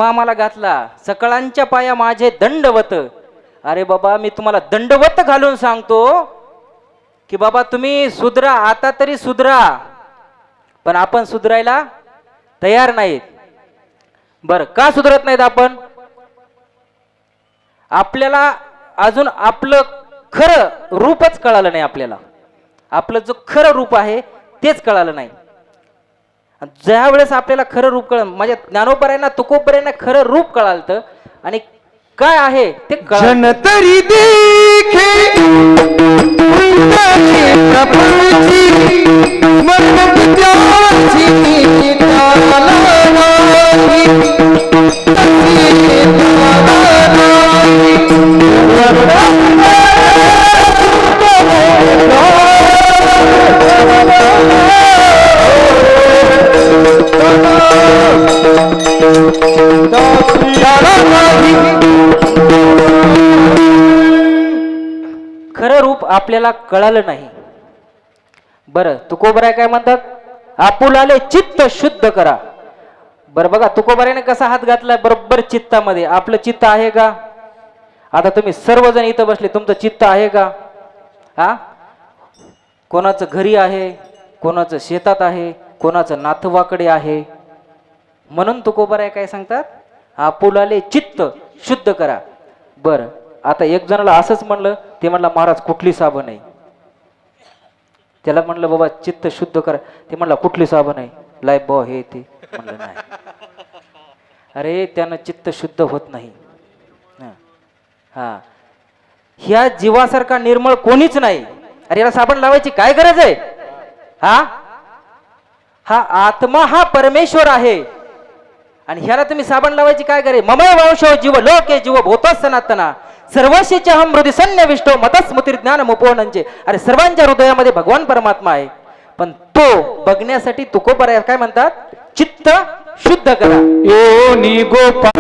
आम्हाला घातला. सकळांच्या पाया माझे दंडवत. अरे बाबा, मी तुम्हाला दंडवत घालून सांगतो की बाबा तुम्ही सुधरा, आता तरी सुधरा. पण आपण सुधरायला तयार नाहीत. बर, का सुधरत नाहीत आपण? आपल्याला अजून आपलं खरं रूपच कळालं नाही आपल्याला. आपलं जो खरं रूप आहे तेच कळालं नाही. ज्या वेळेस आपल्याला खरं रूप कळ माझ्या ज्ञानोबरायांना तुकोबरायांना खरं रूप कळालं आणि काय आहे ते जन तरी देखे प्रभूची मन विद्याची खरं रूप आपल्याला कळालं नाही. बरं तुकोबराय काय म्हणतात, आपुलाले चित्त शुद्ध करा. बरं बघा तुकोबरायने कसा हात घातलाय बरोबर चित्तामध्ये. आपलं चित्त आहे का? आता तुम्ही सर्वजण इथं बसले, तुमचं चित्त आहे का? हा, कोणाचं घरी आहे, कोणाचं शेतात आहे, कोणाचं नाथवाकडे आहे. म्हणून तुकोबराय काय सांगतात, आपुलाले चित्त शुद्ध करा. बरं आता एक जणाला असंच म्हणलं, ते म्हणला महाराज कुठली साबण आहे. त्याला म्हणलं बाबा चित्त शुद्ध करा, ते म्हणला कुठली साबण आहे, लाय बॉ हे ते. म्हणलं नाही. अरे त्यानं चित्त शुद्ध होत नाही. हा, ह्या जीवासारखा निर्मळ कोणीच नाही. अरे याला साबण लावायची काय गरज आहे. हा हा आत्मा हा परमेश्वर आहे आणि ह्याला तुम्ही साबण लावायची काय गरज. ममय वंशो जीव लोके जीव भूतो सनातना सर्वशीच हम हृदय सन्निविष्टो मतस्मृती ज्ञान मुपोणंचे. अरे सर्वांच्या हृदयामध्ये भगवान परमात्मा आहे, पण तो बघण्यासाठी तुकोबराय काय म्हणतात, चित्त शुद्ध करा. योनी गोपाल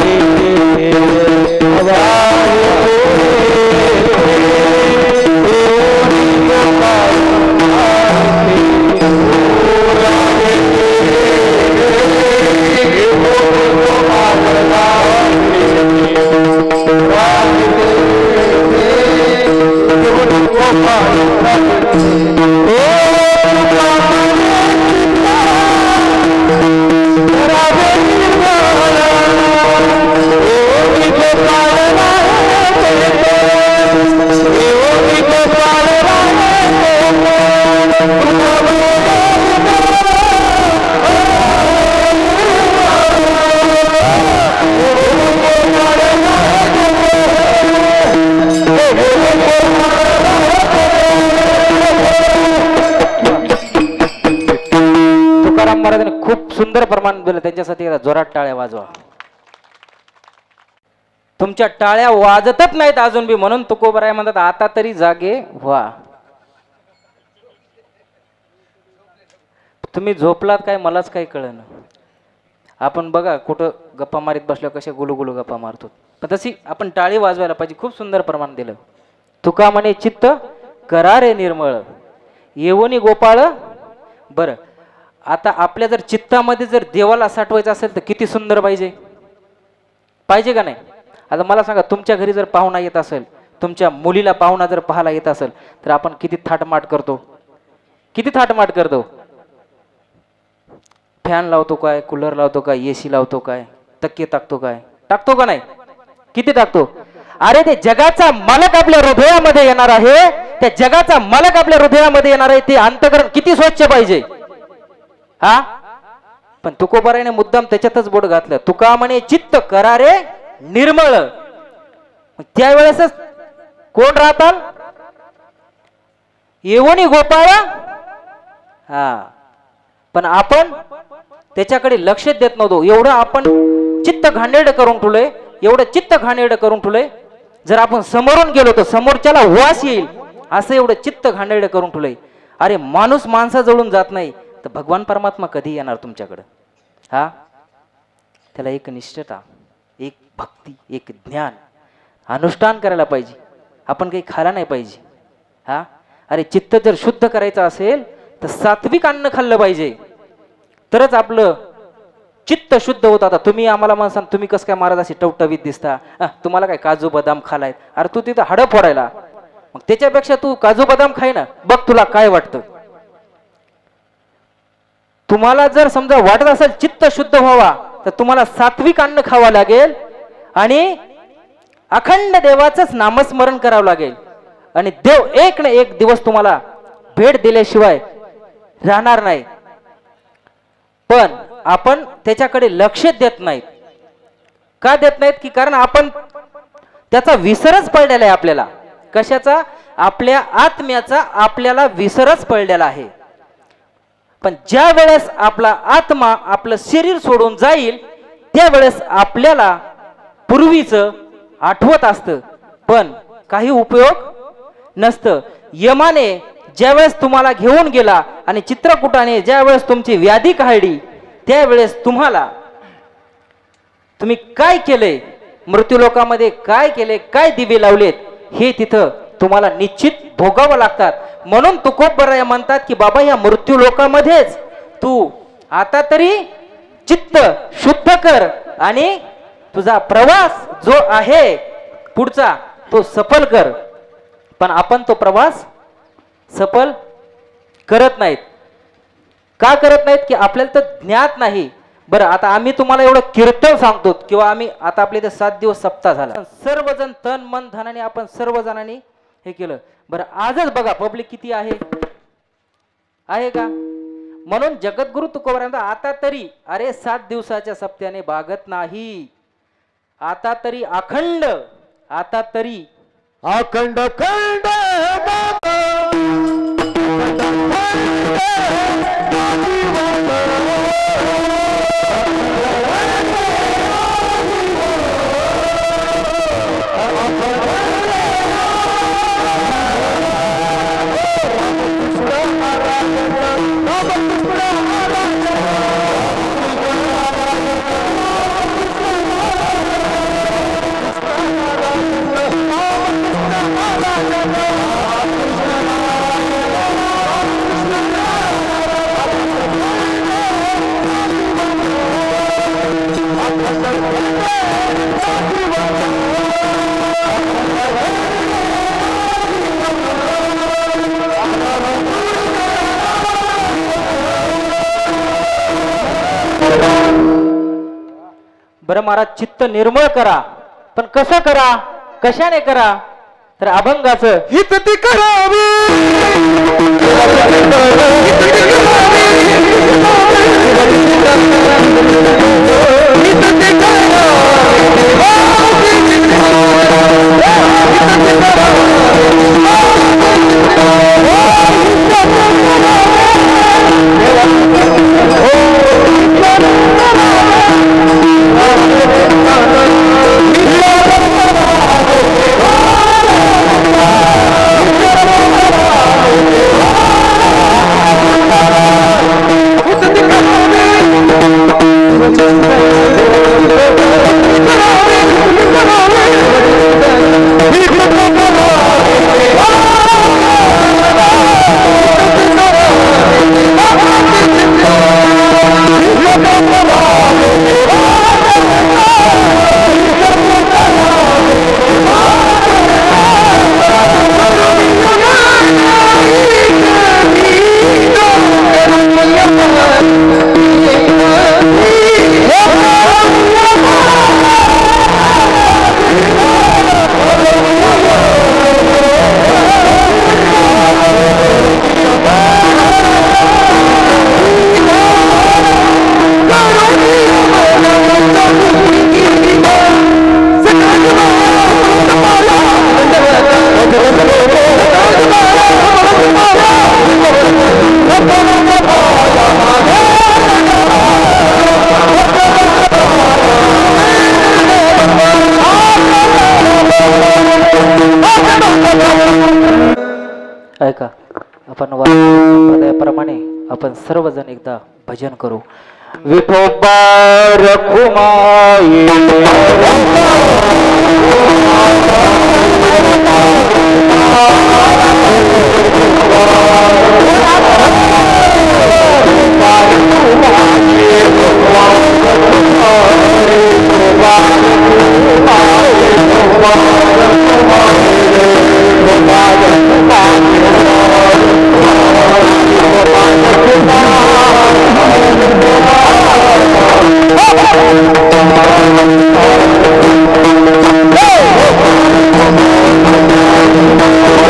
खूप सुंदर प्रमाण दिलं. त्यांच्यासाठी जोरात टाळ्या वाजवा. तुमच्या टाळ्या वाजतच नाहीत अजून बी, म्हणून तुकोबराय म्हणतात आता तरी जागे व्हा. तुम्ही झोपलात काय मलाच काही कळेना. आपण बघा कुठं गप्पा मारीत बसलो कशा गुलुगुलू गप्पा मारतो, पण तशी आपण टाळी वाजवायला पाहिजे. खूप सुंदर प्रमाण दिलं. तुका म्हणे चित्त करा रे निर्मळ येवनी गोपाळ. बरं आता आपल्या जर चित्तामध्ये जर देवाला साठवायचं असेल तर किती सुंदर पाहिजे, पाहिजे का नाही. आता मला सांगा, तुमच्या घरी जर पाहुणा येत असेल, तुमच्या मुलीला पाहुणा जर पाहायला येत असेल तर आपण किती थाटमाट करतो, किती थाटमाट करतो. फॅन लावतो काय, कूलर लावतो काय, एसी लावतो काय, तक्के टाकतो काय, टाकतो का नाही, किती टाकतो. अरे ते जगाचा मालक आपल्या हृदयामध्ये येणार आहे, त्या जगाचा मालक आपल्या हृदयामध्ये येणार आहे, ते अंतःकरण किती स्वच्छ पाहिजे. हा पण तुकोबरायने मुद्दाम त्याच्यातच बोट घातलं. तुका म्हणे चित्त करा रे निर्मळ. त्यावेळेसच कोण राहतात, येवनी गोपाळ. हा पण आपण त्याच्याकडे लक्ष देत नव्हतो. एवढं आपण चित्त घाणेरडं करून ठेवलंय, एवढं चित्त घाणेरडं करून ठेवलंय. जर आपण समोरून गेलो तर समोरच्याला वास येईल असं एवढं चित्त घाणेरडं करून ठेवलंय. अरे माणूस माणसाजवळून जात नाही तर भगवान परमात्मा कधी येणार तुमच्याकडे. हा त्याला एक निष्ठता, एक भक्ती, एक ज्ञान, अनुष्ठान करायला पाहिजे. आपण काही खायला नाही पाहिजे. हा अरे चित्त जर शुद्ध करायचं असेल तर सात्विक अन्न खाल्लं पाहिजे, तरच आपलं चित्त शुद्ध होतं. आता तुम्ही आम्हाला म्हणा सांग, तुम्ही कसं काय महाराज असे टवटवीत दिसता, तुम्हाला काय काजू बदाम खालायत. अरे तू तिथं हाडं फोडायला, मग त्याच्यापेक्षा तू काजू बदाम खाय ना, बघ तुला काय वाटतं. तुम्हाला जर समजा वाटत असेल चित्त शुद्ध व्हावा तर तुम्हाला सात्विक अन्न खावं लागेल आणि अखंड देवाचंच नामस्मरण करावं लागेल. आणि देव एक ना एक दिवस तुम्हाला भेट दिल्याशिवाय राहणार नाही. पण आपण त्याच्याकडे लक्ष देत नाहीत. का देत नाहीत की कारण आपण त्याचा विसरच पडलेला आहे. आपल्याला कशाचा? आपल्या आत्म्याचा आपल्याला विसरच पडलेला आहे. पण ज्या वेळेस आपला आत्मा आपलं शरीर सोडून जाईल त्यावेळेस आपल्याला पूर्वीचं आठवत असतं, पण काही उपयोग नसतं. यमाने ज्यावेळेस तुम्हाला घेऊन गेला आणि चित्रकूटाने ज्यावेळेस तुमची व्याधी काढली त्यावेळेस तुम्ही काय केलंय, मृत्यूलोकामध्ये काय केले, काय दिवे लावलेत हे तिथं तुम्हाला निश्चित भोगावं लागतात. म्हणून तुकोबराया म्हणतात की बाबा या मृत्यूलोकामध्येच तू आता तरी चित्त शुद्ध कर आणि तुझा प्रवास जो आहे पुढचा तो सफल कर. पण आपण तो प्रवास सफल करत नाहीत. का करत नाहीत? की आपल्याला तर ज्ञात नाही. बरं, आता आम्ही तुम्हाला एवढं कीर्तन सांगतो किंवा आम्ही आता आपले इथे 7 दिवस सप्ताह झाला, सर्वजण तन मन धनाने आपण सर्वजणांनी हे केलं. बरं, आजच बघा पब्लिक किती आहे का? म्हणून जगद्गुरु तुकोबराया आता तरी अरे 7 दिवसाच्या सप्त्याने भागत नाही. आता तरी अखंड, आता तरी अखंड खंड बरं महाराज, चित्त निर्मळ करा. पण कसं करा, कशाने करा? तर अभंगाचं हित ती करावी ऐका, आपण संप्रदायाप्रमाणे आपण सर्वजण एकदा भजन करू. विठोबा रखुमाई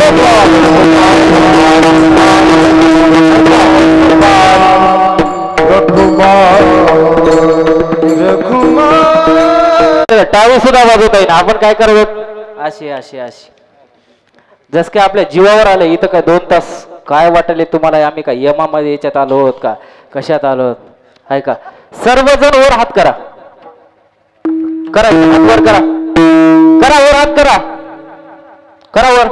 Oh टाळी सुद्धा वाजवता येईल. आपण काय करतो अशी अशी अशी जस काय आपल्या जीवावर आले. इथं काय 2 तास काय वाटले तुम्हाला? आम्ही काय यमामध्ये याच्यात आलो आहोत का? कशात आलो आहोत? आहे का? सर्वजण वर हात करा. करा हात वर करा. करा वर हात करा. करा वर.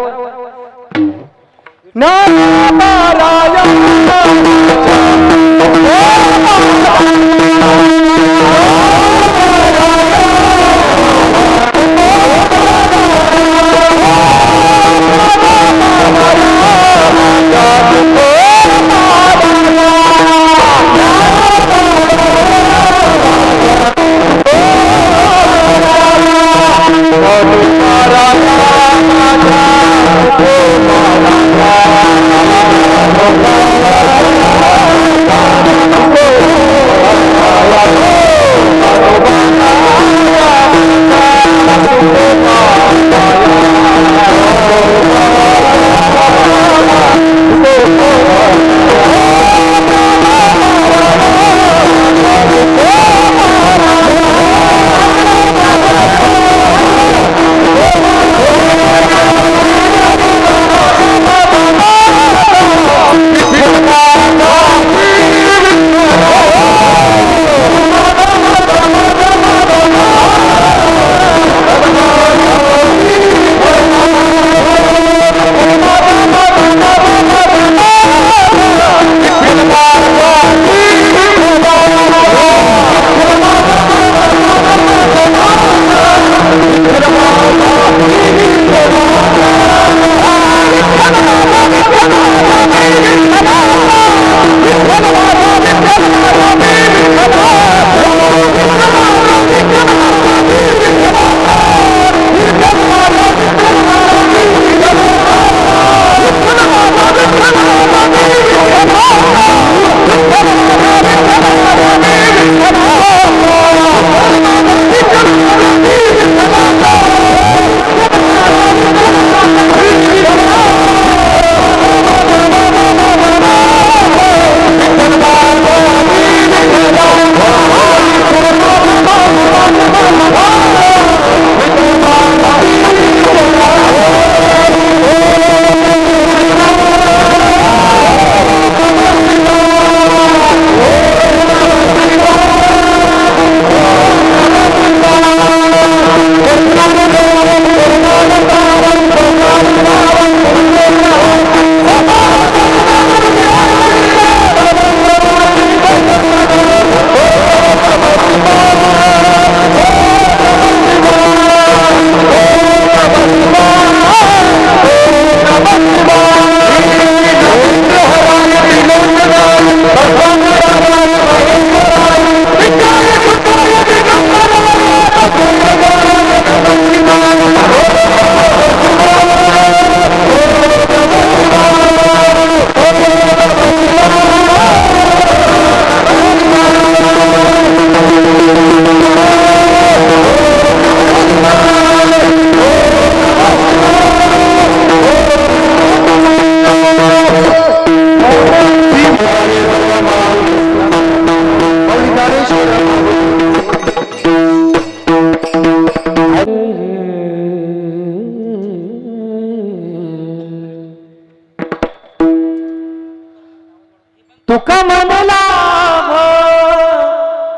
तुका म्हणला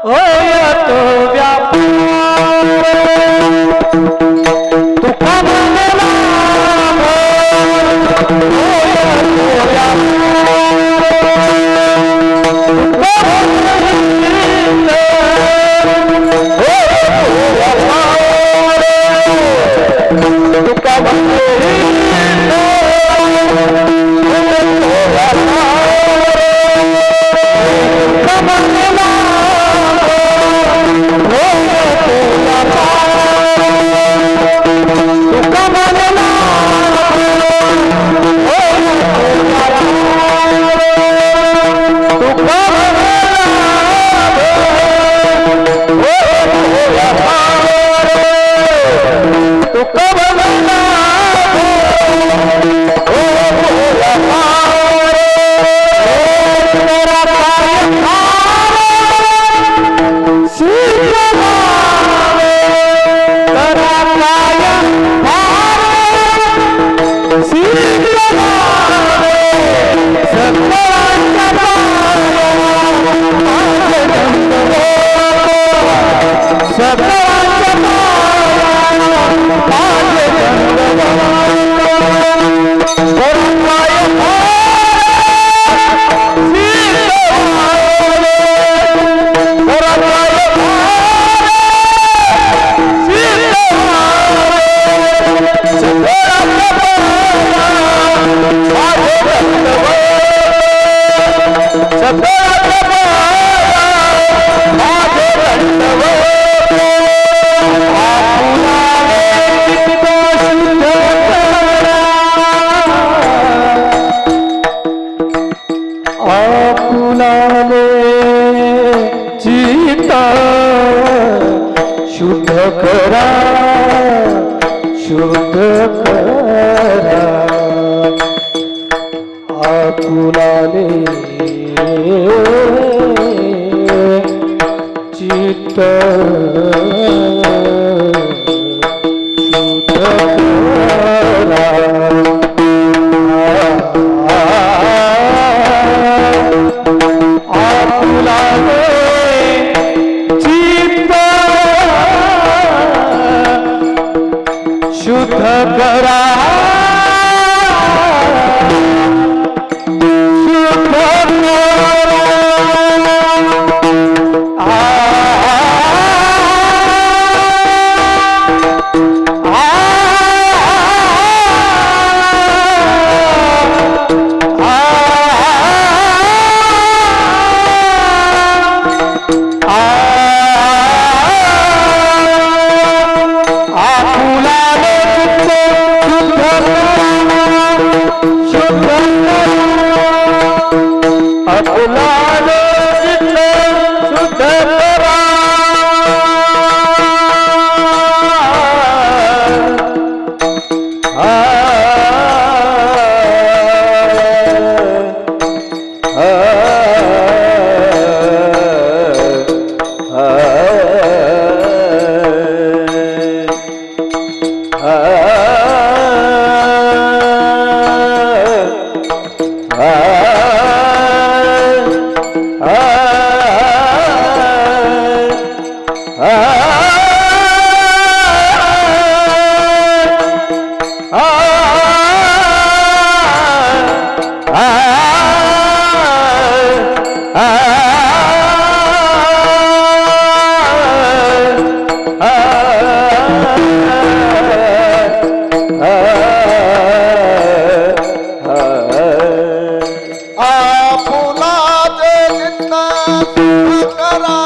होय तो व्यापार तुका म्हणला होय तो व्यापार तुका चित्त शुद्ध करा शुद्ध करा आपुलाले चित्त शुद्ध करा आपुलाले चित्त शुद्ध करा शुद्ध आपुला दे जितना करा